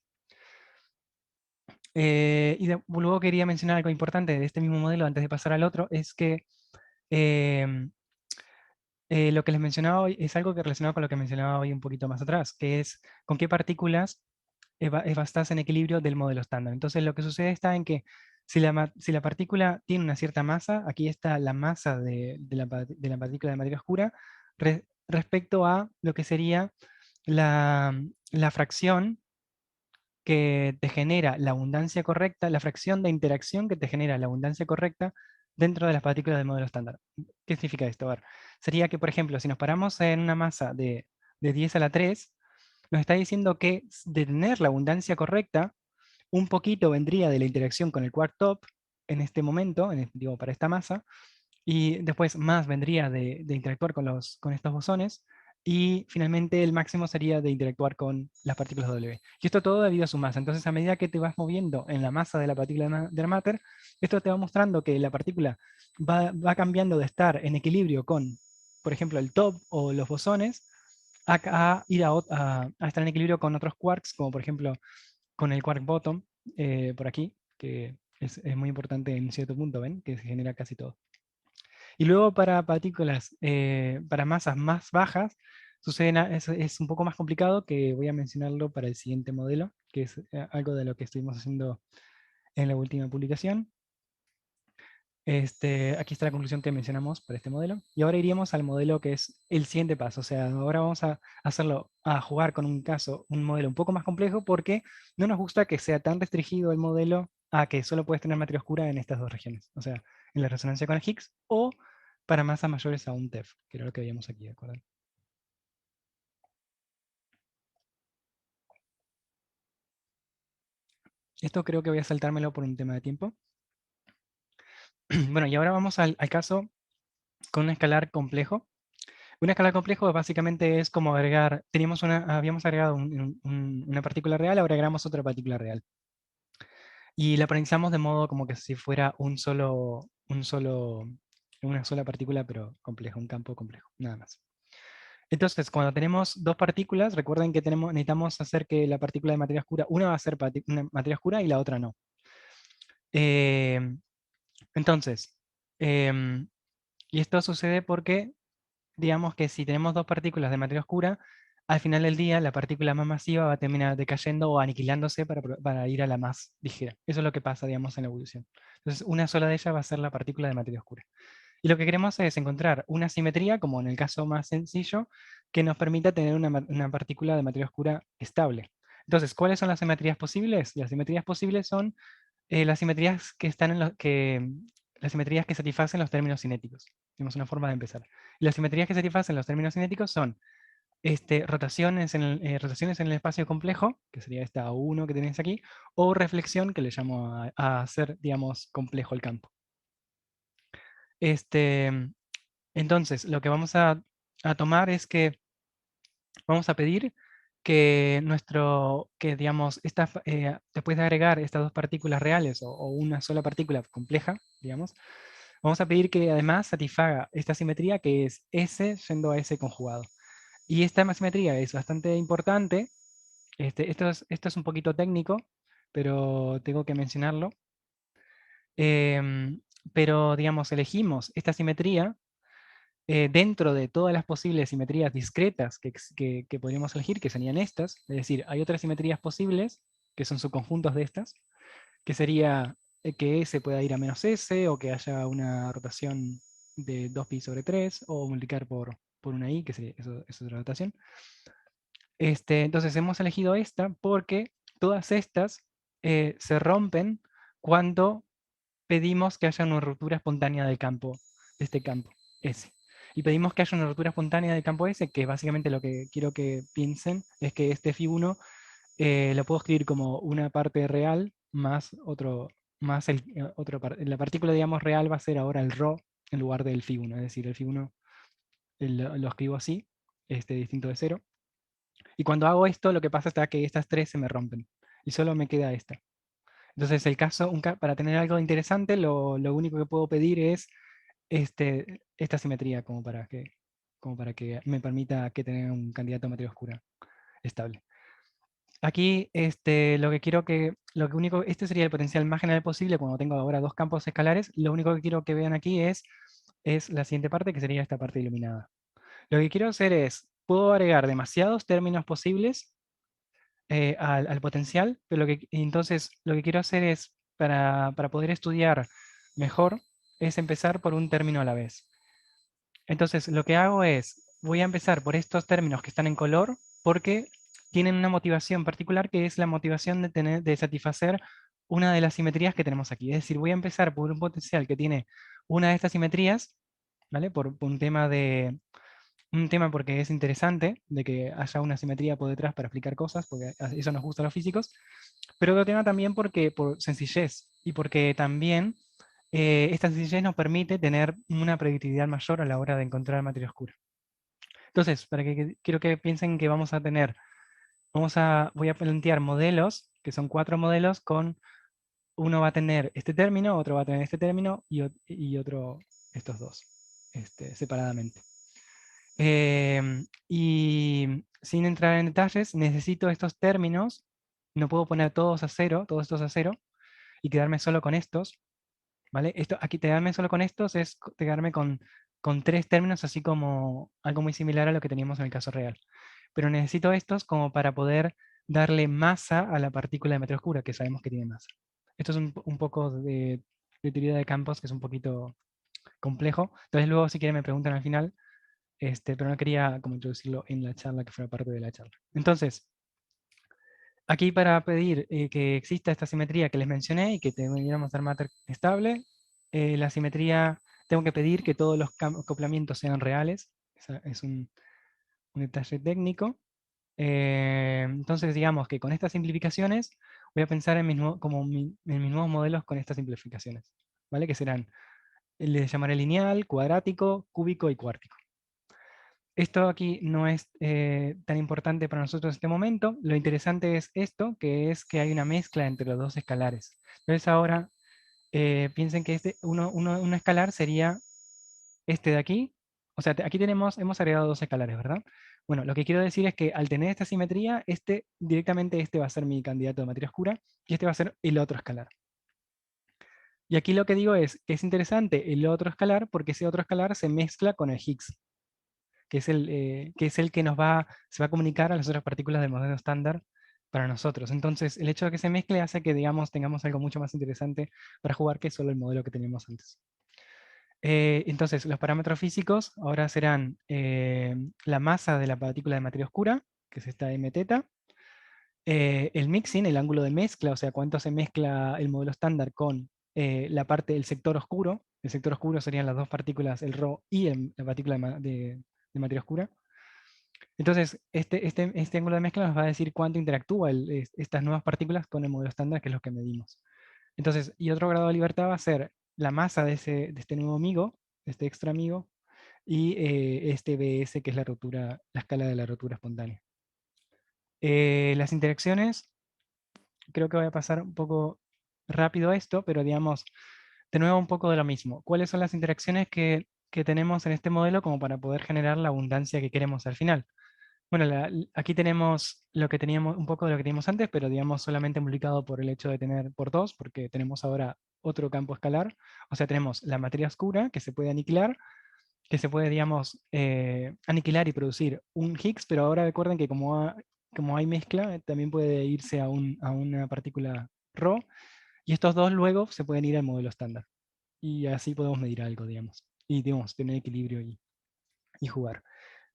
Luego quería mencionar algo importante de este mismo modelo antes de pasar al otro, es que em, lo que les mencionaba hoy es algo que relacionado con lo que mencionaba hoy un poquito más atrás, que es con qué partículas estás en equilibrio del modelo estándar. Entonces lo que sucede está en que si la partícula tiene una cierta masa, aquí está la masa de la partícula de materia oscura, respecto a lo que sería la fracción que te genera la abundancia correcta, la fracción de interacción que te genera la abundancia correcta dentro de las partículas del modelo estándar. ¿Qué significa esto? A ver, sería que, por ejemplo, si nos paramos en una masa de 10 a la 3, nos está diciendo que de tener la abundancia correcta, un poquito vendría de la interacción con el quark top en este momento, digo, para esta masa, y después más vendría de interactuar con estos bosones, y finalmente el máximo sería de interactuar con las partículas W. Y esto todo debido a su masa. Entonces, a medida que te vas moviendo en la masa de la partícula de la matter, esto te va mostrando que la partícula va cambiando de estar en equilibrio con, por ejemplo, el top o los bosones, a ir a estar en equilibrio con otros quarks, como por ejemplo con el quark bottom, por aquí, que es muy importante en cierto punto, ¿ven? Que se genera casi todo. Y luego para partículas, para masas más bajas, es un poco más complicado, que voy a mencionarlo para el siguiente modelo, que es algo de lo que estuvimos haciendo en la última publicación. Aquí está la conclusión que mencionamos para este modelo. Y ahora iríamos al modelo que es el siguiente paso. O sea, ahora vamos a jugar con un modelo un poco más complejo, porque no nos gusta que sea tan restringido el modelo a que solo puedes tener materia oscura en estas dos regiones. O sea, en la resonancia con el Higgs o para masas mayores a un TeF, que era lo que veíamos aquí, ¿de acuerdo? Esto creo que voy a saltármelo por un tema de tiempo. Bueno, y ahora vamos al caso con un escalar complejo. Un escalar complejo básicamente es como agregar, habíamos agregado una partícula real, ahora agregamos otra partícula real. y la parametrizamos de modo como que si fuera una sola partícula, pero compleja, un campo complejo, nada más. Entonces, cuando tenemos dos partículas, recuerden que necesitamos hacer que la partícula de materia oscura, una va a ser una materia oscura y la otra no. Em, entonces, em, y esto sucede porque, digamos que si tenemos dos partículas de materia oscura, al final del día la partícula más masiva va a terminar decayendo o aniquilándose para ir a la más ligera. Eso es lo que pasa, digamos, en la evolución. Entonces, una sola de ellas va a ser la partícula de materia oscura. Y lo que queremos es encontrar una simetría, como en el caso más sencillo, que nos permita tener una partícula de materia oscura estable. Entonces, ¿cuáles son las simetrías posibles? Las simetrías posibles son las simetrías que están las simetrías que satisfacen los términos cinéticos. Tenemos una forma de empezar. Y las simetrías que satisfacen los términos cinéticos son rotaciones en el espacio complejo, que sería esta U1 que tenéis aquí, o reflexión, que le llamo a hacer, digamos, complejo el campo. Este, entonces, lo que vamos a tomar es que vamos a pedir que digamos, después de agregar estas dos partículas reales o una sola partícula compleja, digamos, vamos a pedir que además satisfaga esta simetría que es S yendo a S conjugado. Y esta simetría es bastante importante. Esto es un poquito técnico, pero tengo que mencionarlo. Em, pero, digamos, elegimos esta simetría dentro de todas las posibles simetrías discretas que podríamos elegir, que serían estas, es decir, hay otras simetrías posibles, que son subconjuntos de estas, que sería que S pueda ir a menos S, o que haya una rotación de 2pi sobre 3, o multiplicar por una i, que sería eso es otra rotación. Entonces hemos elegido esta porque todas estas se rompen cuando pedimos que haya una ruptura espontánea del campo, de este campo S. Y pedimos que haya una ruptura espontánea del campo S, que básicamente lo que quiero que piensen es que este Φ1 lo puedo escribir como una parte real más la partícula, digamos, real va a ser ahora el ρ en lugar del Φ1, es decir, el Φ1 lo escribo así, distinto de 0. Y cuando hago esto, lo que pasa es que estas tres se me rompen y solo me queda esta. Entonces, para tener algo interesante, lo único que puedo pedir es esta simetría como para que me permita que tener un candidato a materia oscura estable. Aquí este sería el potencial más general posible cuando tengo ahora dos campos escalares. Lo único que quiero que vean aquí es la siguiente parte, que sería esta parte iluminada. Lo que quiero hacer es, puedo agregar demasiados términos posibles al potencial, pero entonces lo que quiero hacer es, para poder estudiar mejor, es empezar por un término a la vez. Entonces lo que hago es, voy a empezar por estos términos que están en color, porque tienen una motivación particular, que es la motivación de satisfacer una de las simetrías que tenemos aquí. Es decir, voy a empezar por un potencial que tiene una de estas simetrías, ¿vale? Por un tema porque es interesante de que haya una simetría por detrás para explicar cosas, porque eso nos gusta a los físicos, pero otro tema también por sencillez y porque también esta sencillez nos permite tener una predictibilidad mayor a la hora de encontrar materia oscura. Entonces, quiero que piensen que voy a plantear modelos, que son 4 modelos, uno va a tener este término, otro va a tener este término y otro estos dos, separadamente. Y sin entrar en detalles, necesito estos términos, no puedo poner todos estos a cero, y quedarme solo con estos, ¿vale? Aquí quedarme solo con estos es quedarme con 3 términos, así como algo muy similar a lo que teníamos en el caso real. Pero necesito estos como para poder darle masa a la partícula de materia oscura, que sabemos que tiene masa. Esto es un poco de teoría de campos, que es un poquito complejo. Entonces luego, si quieren, me preguntan al final, pero no quería como introducirlo en la charla, que fuera parte de la charla. Entonces, aquí para pedir que exista esta simetría que les mencioné y que tuviéramos dar matter estable, la simetría, tengo que pedir que todos los acoplamientos sean reales. Es un detalle técnico. Entonces, digamos que con estas simplificaciones voy a pensar en mis nuevos modelos con estas simplificaciones, ¿vale? Que serán, les llamaré lineal, cuadrático, cúbico y cuártico. Esto aquí no es tan importante para nosotros en este momento. Lo interesante es esto, que es que hay una mezcla entre los dos escalares. Entonces ahora piensen que un escalar sería este de aquí. O sea, aquí hemos agregado dos escalares, ¿verdad? Bueno, lo que quiero decir es que al tener esta simetría, directamente este va a ser mi candidato de materia oscura y este va a ser el otro escalar. Y aquí lo que digo es que es interesante el otro escalar porque ese otro escalar se mezcla con el Higgs, que es el que se va a comunicar a las otras partículas del modelo estándar para nosotros. Entonces, el hecho de que se mezcle hace que, digamos, tengamos algo mucho más interesante para jugar que solo el modelo que teníamos antes. Entonces, los parámetros físicos ahora serán la masa de la partícula de materia oscura, que es esta m teta, el mixing, el ángulo de mezcla, o sea, cuánto se mezcla el modelo estándar con la parte del sector oscuro. El sector oscuro serían las dos partículas, el Rho y la partícula de materia oscura. Entonces, este ángulo de mezcla nos va a decir cuánto interactúa estas nuevas partículas con el modelo estándar, que es lo que medimos. Entonces, y otro grado de libertad va a ser la masa de este nuevo amigo, de este extra amigo, y este BS, que es la escala de la rotura espontánea. Las interacciones, creo que voy a pasar un poco rápido a esto, pero digamos, de nuevo un poco de lo mismo. ¿Cuáles son las interacciones que tenemos en este modelo como para poder generar la abundancia que queremos al final? Bueno, aquí tenemos lo que teníamos, un poco de lo que teníamos antes, pero digamos solamente multiplicado por el hecho de tener por 2, porque tenemos ahora otro campo escalar. O sea, tenemos la materia oscura que se puede aniquilar, que se puede, digamos, aniquilar y producir un Higgs, pero ahora recuerden que como hay mezcla, también puede irse a una partícula Rho, y estos dos luego se pueden ir al modelo estándar. Y así podemos medir algo, digamos. Y, digamos, tener equilibrio y jugar.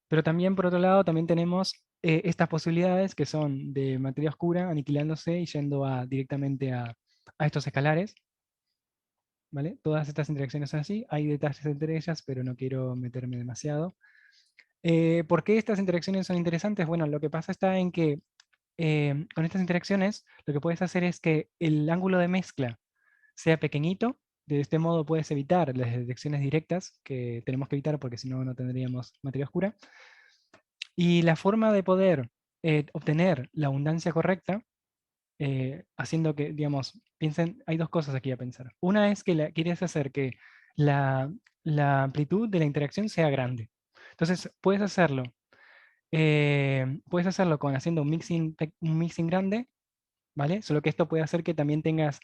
Pero también, por otro lado, también tenemos estas posibilidades que son de materia oscura aniquilándose y yendo directamente a estos escalares, ¿vale? Todas estas interacciones son así. Hay detalles entre ellas, pero no quiero meterme demasiado. ¿Por qué estas interacciones son interesantes? Bueno, lo que pasa está en que con estas interacciones lo que puedes hacer es que el ángulo de mezcla sea pequeñito. De este modo puedes evitar las detecciones directas que tenemos que evitar porque si no, no tendríamos materia oscura. Y la forma de poder obtener la abundancia correcta, haciendo que, digamos, piensen, hay dos cosas aquí a pensar. Una es que quieres hacer que la, la amplitud de la interacción sea grande. Entonces, puedes hacerlo con haciendo un mixing grande, ¿vale? Solo que esto puede hacer que también tengas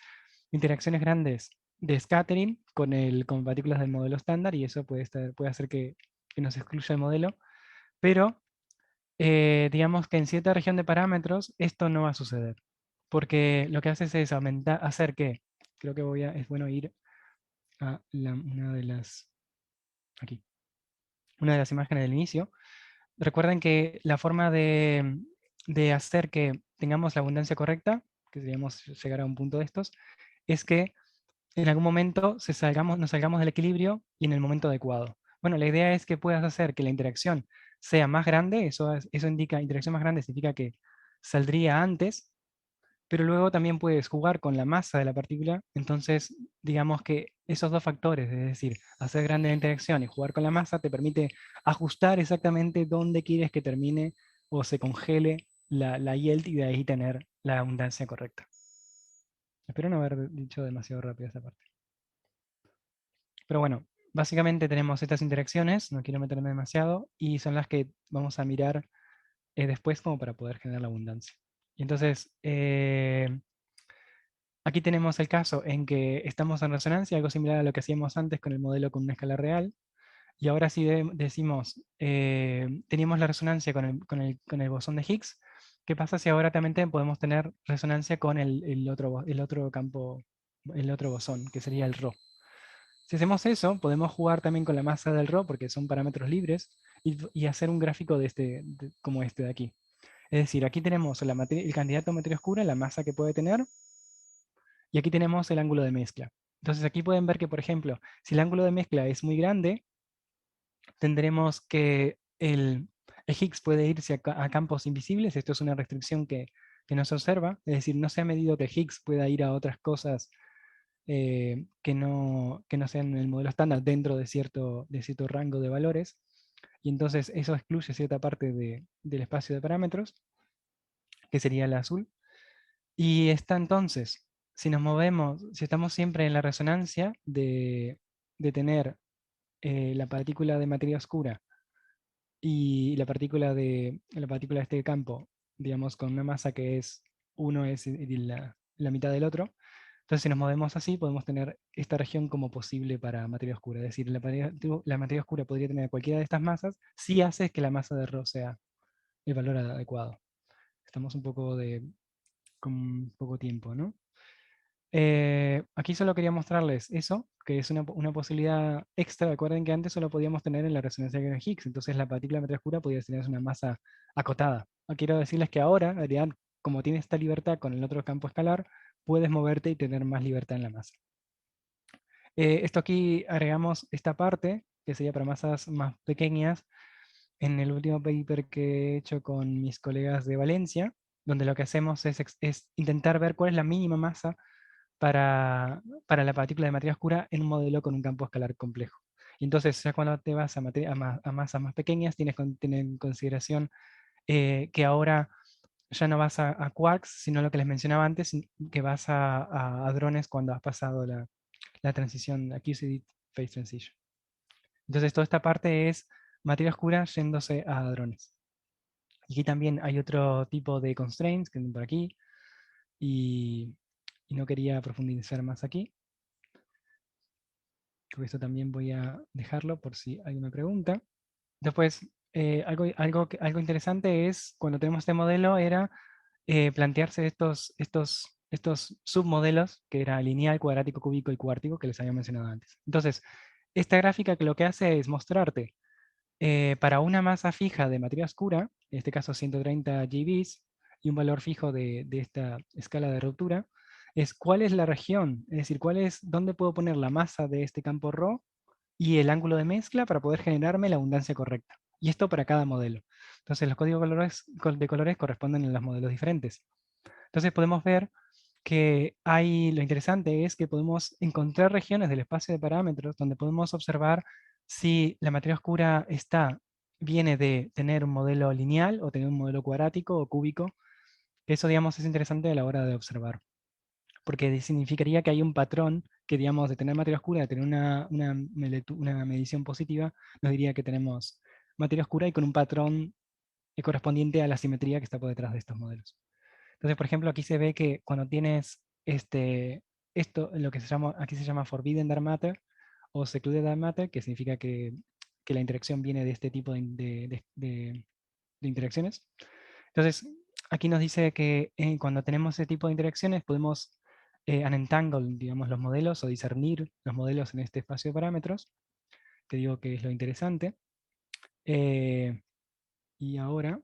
interacciones grandes de scattering con partículas del modelo estándar y eso puede hacer que nos excluya el modelo. Pero digamos que en cierta región de parámetros esto no va a suceder, porque lo que haces es hacer que, creo que es bueno ir a aquí, una de las imágenes del inicio. Recuerden que la forma de hacer que tengamos la abundancia correcta, que seríamos llegar a un punto de estos, es que en algún momento nos salgamos del equilibrio y en el momento adecuado. Bueno, la idea es que puedas hacer que la interacción sea más grande, eso indica, interacción más grande significa que saldría antes, pero luego también puedes jugar con la masa de la partícula, entonces digamos que esos dos factores, es decir, hacer grande la interacción y jugar con la masa, te permite ajustar exactamente dónde quieres que termine o se congele la yield y de ahí tener la abundancia correcta. Espero no haber dicho demasiado rápido esa parte. Pero bueno, básicamente tenemos estas interacciones, no quiero meterme demasiado, y son las que vamos a mirar después como para poder generar la abundancia. Y entonces, aquí tenemos el caso en que estamos en resonancia, algo similar a lo que hacíamos antes con el modelo con una escala real, y ahora sí decimos, teníamos la resonancia con el bosón de Higgs. ¿Qué pasa si ahora también podemos tener resonancia con el otro campo, el otro bosón, que sería el Rho? Si hacemos eso, podemos jugar también con la masa del Rho, porque son parámetros libres, y hacer un gráfico como este de aquí. Es decir, aquí tenemos el candidato a materia oscura, la masa que puede tener, y aquí tenemos el ángulo de mezcla. Entonces aquí pueden ver que, por ejemplo, si el ángulo de mezcla es muy grande, tendremos que el Higgs puede irse a campos invisibles. Esto es una restricción que no se observa. Es decir, no se ha medido que Higgs pueda ir a otras cosas que no sean el modelo estándar dentro de cierto rango de valores. Y entonces eso excluye cierta parte del espacio de parámetros, que sería el azul. Y está entonces, si nos movemos, si estamos siempre en la resonancia de tener la partícula de materia oscura y la partícula de este campo, digamos, con una masa que es uno es la mitad del otro. Entonces, si nos movemos así, podemos tener esta región como posible para materia oscura. Es decir, la materia oscura podría tener cualquiera de estas masas si haces que la masa de Rho sea el valor adecuado. Estamos un poco con poco tiempo, ¿no? Aquí solo quería mostrarles eso, que es una posibilidad extra. Recuerden que antes solo podíamos tener en la resonancia de Higgs, entonces la partícula de materia oscura podía tener una masa acotada. Quiero decirles que ahora, en realidad, como tiene esta libertad con el otro campo escalar, puedes moverte y tener más libertad en la masa. Esto aquí agregamos esta parte, que sería para masas más pequeñas, en el último paper que he hecho con mis colegas de Valencia, donde lo que hacemos es intentar ver cuál es la mínima masa para la partícula de materia oscura en un modelo con un campo escalar complejo. Y entonces, ya cuando te vas a masas más pequeñas, tienes en consideración que ahora ya no vas a quarks, sino lo que les mencionaba antes, que vas a hadrones cuando has pasado la transición, la QCD phase transition. Entonces, toda esta parte es materia oscura yéndose a hadrones. Y aquí también hay otro tipo de constraints que vienen por aquí, y no quería profundizar más aquí. Esto también voy a dejarlo por si alguien me pregunta. Después, algo interesante es, cuando tenemos este modelo, era plantearse estos submodelos, que era lineal, cuadrático, cúbico y cuártico, que les había mencionado antes. Entonces, esta gráfica que lo que hace es mostrarte para una masa fija de materia oscura, en este caso 130 GeVs, y un valor fijo de esta escala de ruptura, es cuál es la región, es decir, dónde puedo poner la masa de este campo ρ y el ángulo de mezcla para poder generarme la abundancia correcta. Y esto para cada modelo. Entonces los códigos de colores corresponden en los modelos diferentes. Entonces podemos ver que lo interesante es que podemos encontrar regiones del espacio de parámetros donde podemos observar si la materia oscura viene de tener un modelo lineal o tener un modelo cuadrático o cúbico. Eso, digamos, es interesante a la hora de observar, porque significaría que hay un patrón que, digamos, de tener materia oscura, de tener una medición positiva, nos diría que tenemos materia oscura y con un patrón correspondiente a la simetría que está por detrás de estos modelos. Entonces, por ejemplo, aquí se ve que cuando tienes esto, lo que aquí se llama forbidden dark matter o secluded dark matter, que significa que la interacción viene de este tipo de interacciones. Entonces, aquí nos dice que cuando tenemos ese tipo de interacciones podemos unentangle, digamos, los modelos o discernir los modelos en este espacio de parámetros, que digo que es lo interesante. Y ahora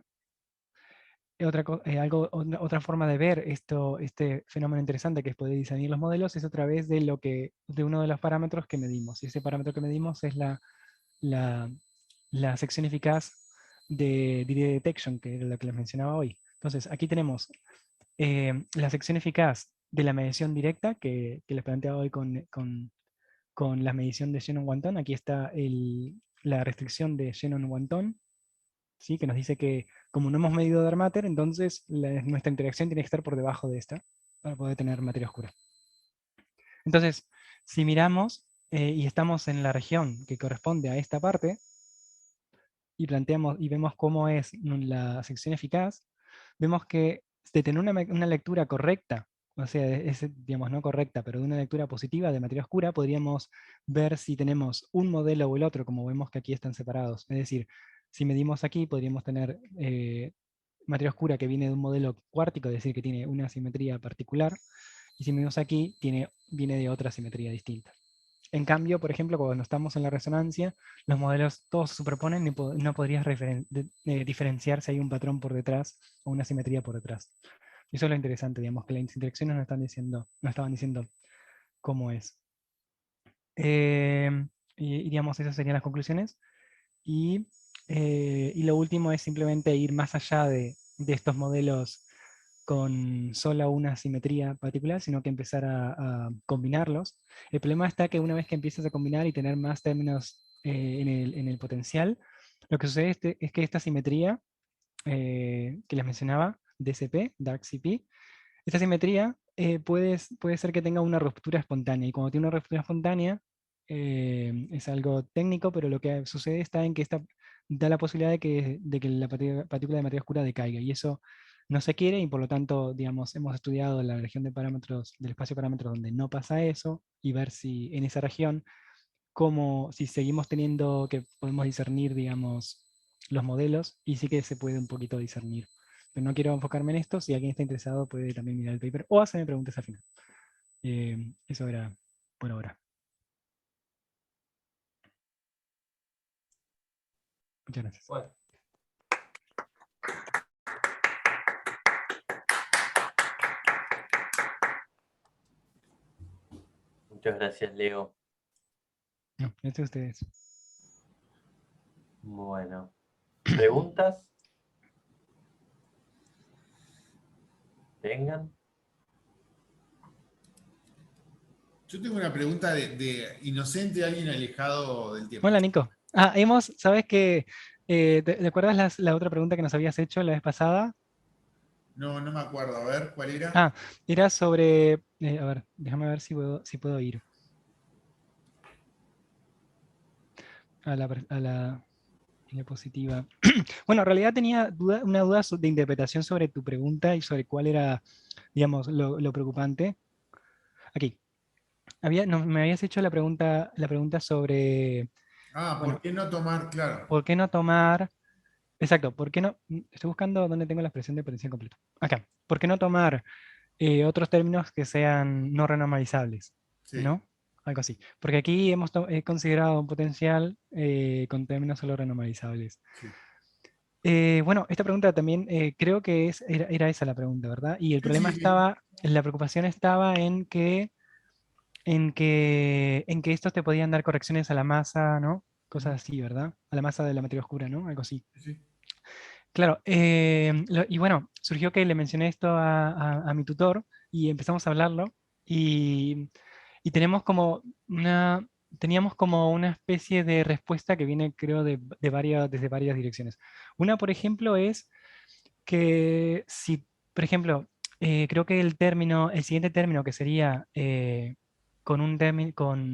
otra forma de ver este fenómeno interesante que es poder diseñar los modelos es a través de uno de los parámetros que medimos. Y ese parámetro que medimos es la, la sección eficaz de Didier Detection, que era lo que les mencionaba hoy. Entonces, aquí tenemos la sección eficaz de la medición directa que les planteaba hoy con la medición de Shannon-Wanton. Aquí está la restricción de Shannon-Wanton, ¿sí? Que nos dice que como no hemos medido dark matter, entonces nuestra interacción tiene que estar por debajo de esta para poder tener materia oscura. Entonces, si miramos y estamos en la región que corresponde a esta parte y planteamos y vemos cómo es la sección eficaz, vemos que de tener una lectura correcta, o sea, digamos, no correcta, pero de una lectura positiva de materia oscura, podríamos ver si tenemos un modelo o el otro, como vemos que aquí están separados. Es decir, si medimos aquí, podríamos tener materia oscura que viene de un modelo cuártico, es decir, que tiene una simetría particular, y si medimos aquí, viene de otra simetría distinta. En cambio, por ejemplo, cuando estamos en la resonancia, los modelos todos se superponen y no podrías diferenciar si hay un patrón por detrás o una simetría por detrás. Y eso es lo interesante, digamos, que las interacciones no estaban diciendo cómo es. Digamos, esas serían las conclusiones. Y lo último es simplemente ir más allá de estos modelos con solo una simetría particular, sino que empezar a combinarlos. El problema está que una vez que empiezas a combinar y tener más términos en el potencial, Lo que sucede es que esta simetría que les mencionaba, DCP, Dark CP, esta simetría puede ser que tenga una ruptura espontánea, y cuando tiene una ruptura espontánea, es algo técnico, pero lo que sucede está en que esta da la posibilidad de que la partícula de materia oscura decaiga, y eso no se quiere, y por lo tanto, digamos, hemos estudiado la región de parámetros, del espacio de parámetros donde no pasa eso, y ver si en esa región, como si seguimos teniendo que podemos discernir, digamos, los modelos, y sí que se puede un poquito discernir. Pero no quiero enfocarme en esto. Si alguien está interesado, puede también mirar el paper o hacerme preguntas al final. Eso era por ahora. Muchas gracias. Bueno, muchas gracias, Leo. No, este ustedes. Bueno, ¿preguntas? ¿Tengan? Yo tengo una pregunta de inocente, alguien alejado del tema. Hola, Nico. ¿Sabes qué? ¿Te acuerdas la otra pregunta que nos habías hecho la vez pasada? No, no me acuerdo. A ver, ¿cuál era? Ah, era sobre, a ver, déjame ver si puedo ir a la diapositiva. Bueno, en realidad tenía una duda de interpretación sobre tu pregunta y sobre cuál era, digamos, lo preocupante. Aquí. Me habías hecho la pregunta sobre, Ah, ¿por bueno, qué no tomar? Claro. ¿por qué no tomar? Exacto, ¿por qué no? Estoy buscando dónde tengo la expresión de potencial completo. Acá. ¿Por qué no tomar otros términos que sean no renormalizables? Sí. ¿No? Algo así. Porque aquí he considerado un potencial con términos solo renormalizables. Sí, Bueno, esta pregunta también creo que era esa la pregunta, ¿verdad? Y el sí, problema sí. estaba, la preocupación estaba en que estos te podían dar correcciones a la masa, ¿no? Ujú, Cosas así, ¿verdad? A la masa de la materia oscura, ¿no? Algo así. sí. Claro, y bueno, surgió que le mencioné esto a mi tutor y empezamos a hablarlo y, y teníamos como una especie de respuesta que viene, creo, desde varias direcciones. Una, por ejemplo, es que si, por ejemplo, creo que el siguiente término que sería con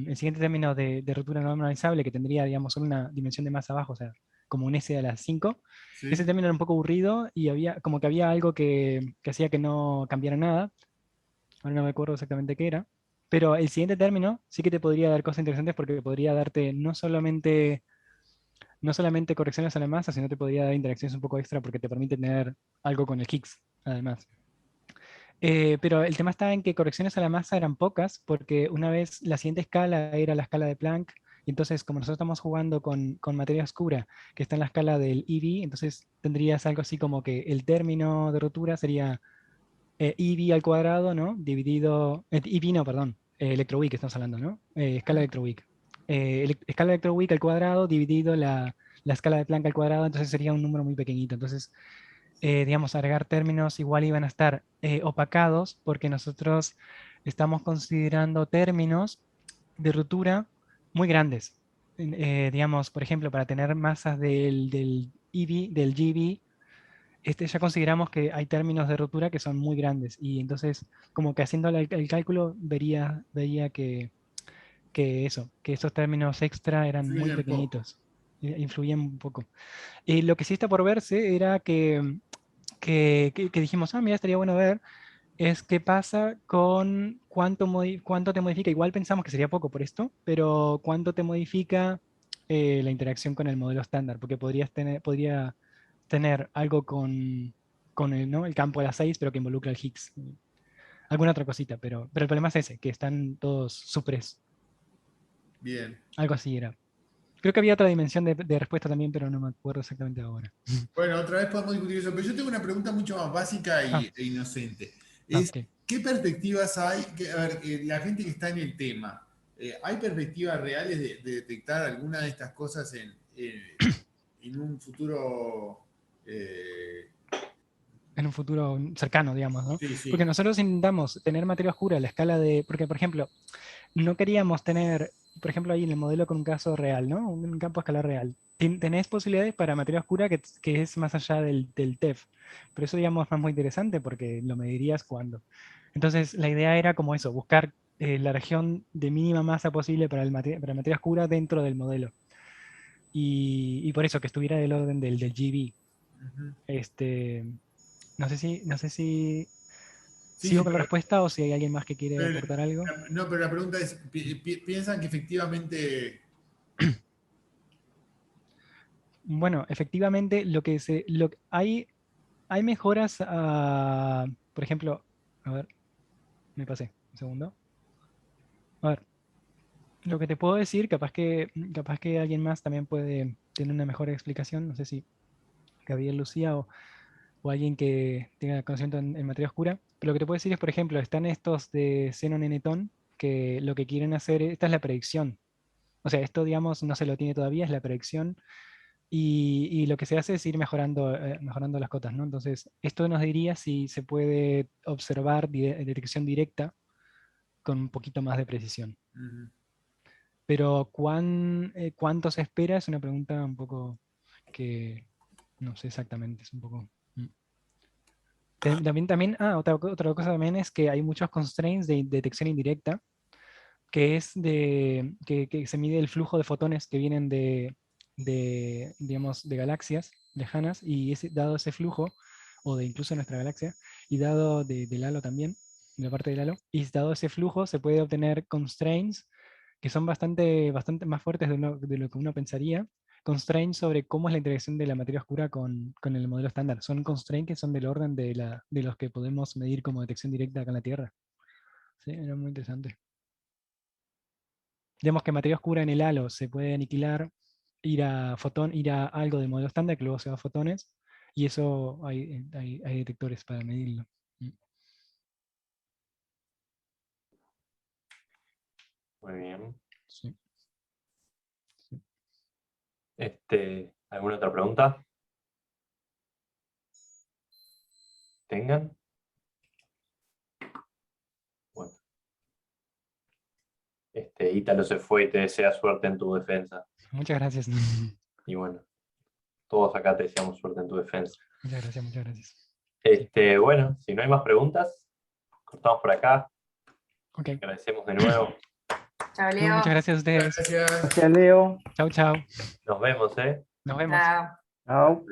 el siguiente término de ruptura no normalizable, que tendría, digamos, solo una dimensión de más abajo, o sea, como un S a las 5, ese Sí. término era un poco aburrido y como que había algo que hacía que no cambiara nada. Ahora no me acuerdo exactamente qué era. Pero el siguiente término sí que te podría dar cosas interesantes porque podría darte no solamente correcciones a la masa, sino te podría dar interacciones un poco extra porque te permite tener algo con el Higgs, además. Pero el tema está en que correcciones a la masa eran pocas, porque una vez la siguiente escala era la escala de Planck, y entonces como nosotros estamos jugando con materia oscura, que está en la escala del eV, entonces tendrías algo así como que el término de rotura sería eV al cuadrado, ¿no? Dividido, eV no, perdón, electroweak estamos hablando, ¿no? Escala electroweak. Escala electroweak al cuadrado dividido la escala de Planck al cuadrado, entonces sería un número muy pequeñito. Entonces, digamos, agregar términos igual iban a estar opacados porque nosotros estamos considerando términos de ruptura muy grandes. Digamos, por ejemplo, para tener masas del EV, del GeV, ya consideramos que hay términos de ruptura que son muy grandes y entonces como que haciendo el cálculo veía que esos términos extra eran muy Influyen poco. pequeñitos, influían un poco. Lo que sí está por verse era que dijimos, mira, estaría bueno ver, es qué pasa con cuánto te modifica. Igual pensamos que sería poco por esto, pero cuánto te modifica la interacción con el modelo estándar, porque podría tener algo con el, ¿no? el campo de las 6, pero que involucra el Higgs. Alguna otra cosita, pero el problema es ese, que están todos supres. Bien. Algo así era. Creo que había otra dimensión de respuesta también, pero no me acuerdo exactamente ahora. Bueno, otra vez podemos discutir eso, pero yo tengo una pregunta mucho más básica Ah, e inocente. Es, ok. ¿qué perspectivas hay? A ver, la gente que está en el tema, ¿hay perspectivas reales de detectar alguna de estas cosas en un futuro? eh, En un futuro cercano, digamos, ¿no? sí, Porque sí, nosotros intentamos tener materia oscura a la escala de, porque por ejemplo, no queríamos tener, por ejemplo, ahí en el modelo con un caso real, ¿no? Un campo a escala real. tenés posibilidades para materia oscura que es más allá del TEF. Pero eso, digamos, es más muy interesante porque lo medirías cuando. Entonces, la idea era como eso, buscar la región de mínima masa posible para para materia oscura dentro del modelo. Y por eso que estuviera del orden del GB. Ujú. No sé si Sí, sigo sí, con la pero, respuesta o si hay alguien más que quiere pero- aportar algo. no, pero la pregunta es, ¿piensan que efectivamente... Bueno, efectivamente, hay mejoras, por ejemplo, a ver, me pasé, un segundo. A ver, lo que te puedo decir, capaz que alguien más también puede tener una mejor explicación, no sé si Gabriel, Lucía o alguien que tenga conocimiento en materia oscura, pero lo que te puedo decir es, por ejemplo, están estos de Xenon Eton, que lo que quieren hacer, esta es la predicción. O sea, esto, digamos, no se lo tiene todavía, es la predicción. Y lo que se hace es ir mejorando las cotas, ¿no? Entonces, esto nos diría si se puede observar detección directa con un poquito más de precisión. Ujú. Pero cuánto se espera es una pregunta un poco que no sé exactamente, es un poco... Otra cosa también es que hay muchos constraints de detección indirecta, que es que se mide el flujo de fotones que vienen digamos, de galaxias lejanas, y dado ese flujo, o de incluso nuestra galaxia, y dado del halo también, de la parte del halo, y dado ese flujo se puede obtener constraints que son bastante más fuertes de lo que uno pensaría, constraints sobre cómo es la interacción de la materia oscura con el modelo estándar. Son constraints que son del orden de los que podemos medir como detección directa acá en la Tierra. Sí, era muy interesante. Digamos que materia oscura en el halo se puede aniquilar, ir a algo del modelo estándar que luego se va a fotones, y eso hay detectores para medirlo. Mm. Muy bien. Sí. ¿Alguna otra pregunta? ¿Tengan? Bueno, Ítalo se fue y te desea suerte en tu defensa. Muchas gracias. Y bueno, todos acá te deseamos suerte en tu defensa. Muchas gracias, muchas gracias. Bueno, si no hay más preguntas, cortamos por acá. Ok. Agradecemos de nuevo. Chao, No, muchas Leo. gracias a ustedes. Gracias. Gracias, Leo. Chau, chau. Nos vemos, ¿eh? Nos vemos. Chao. Chao.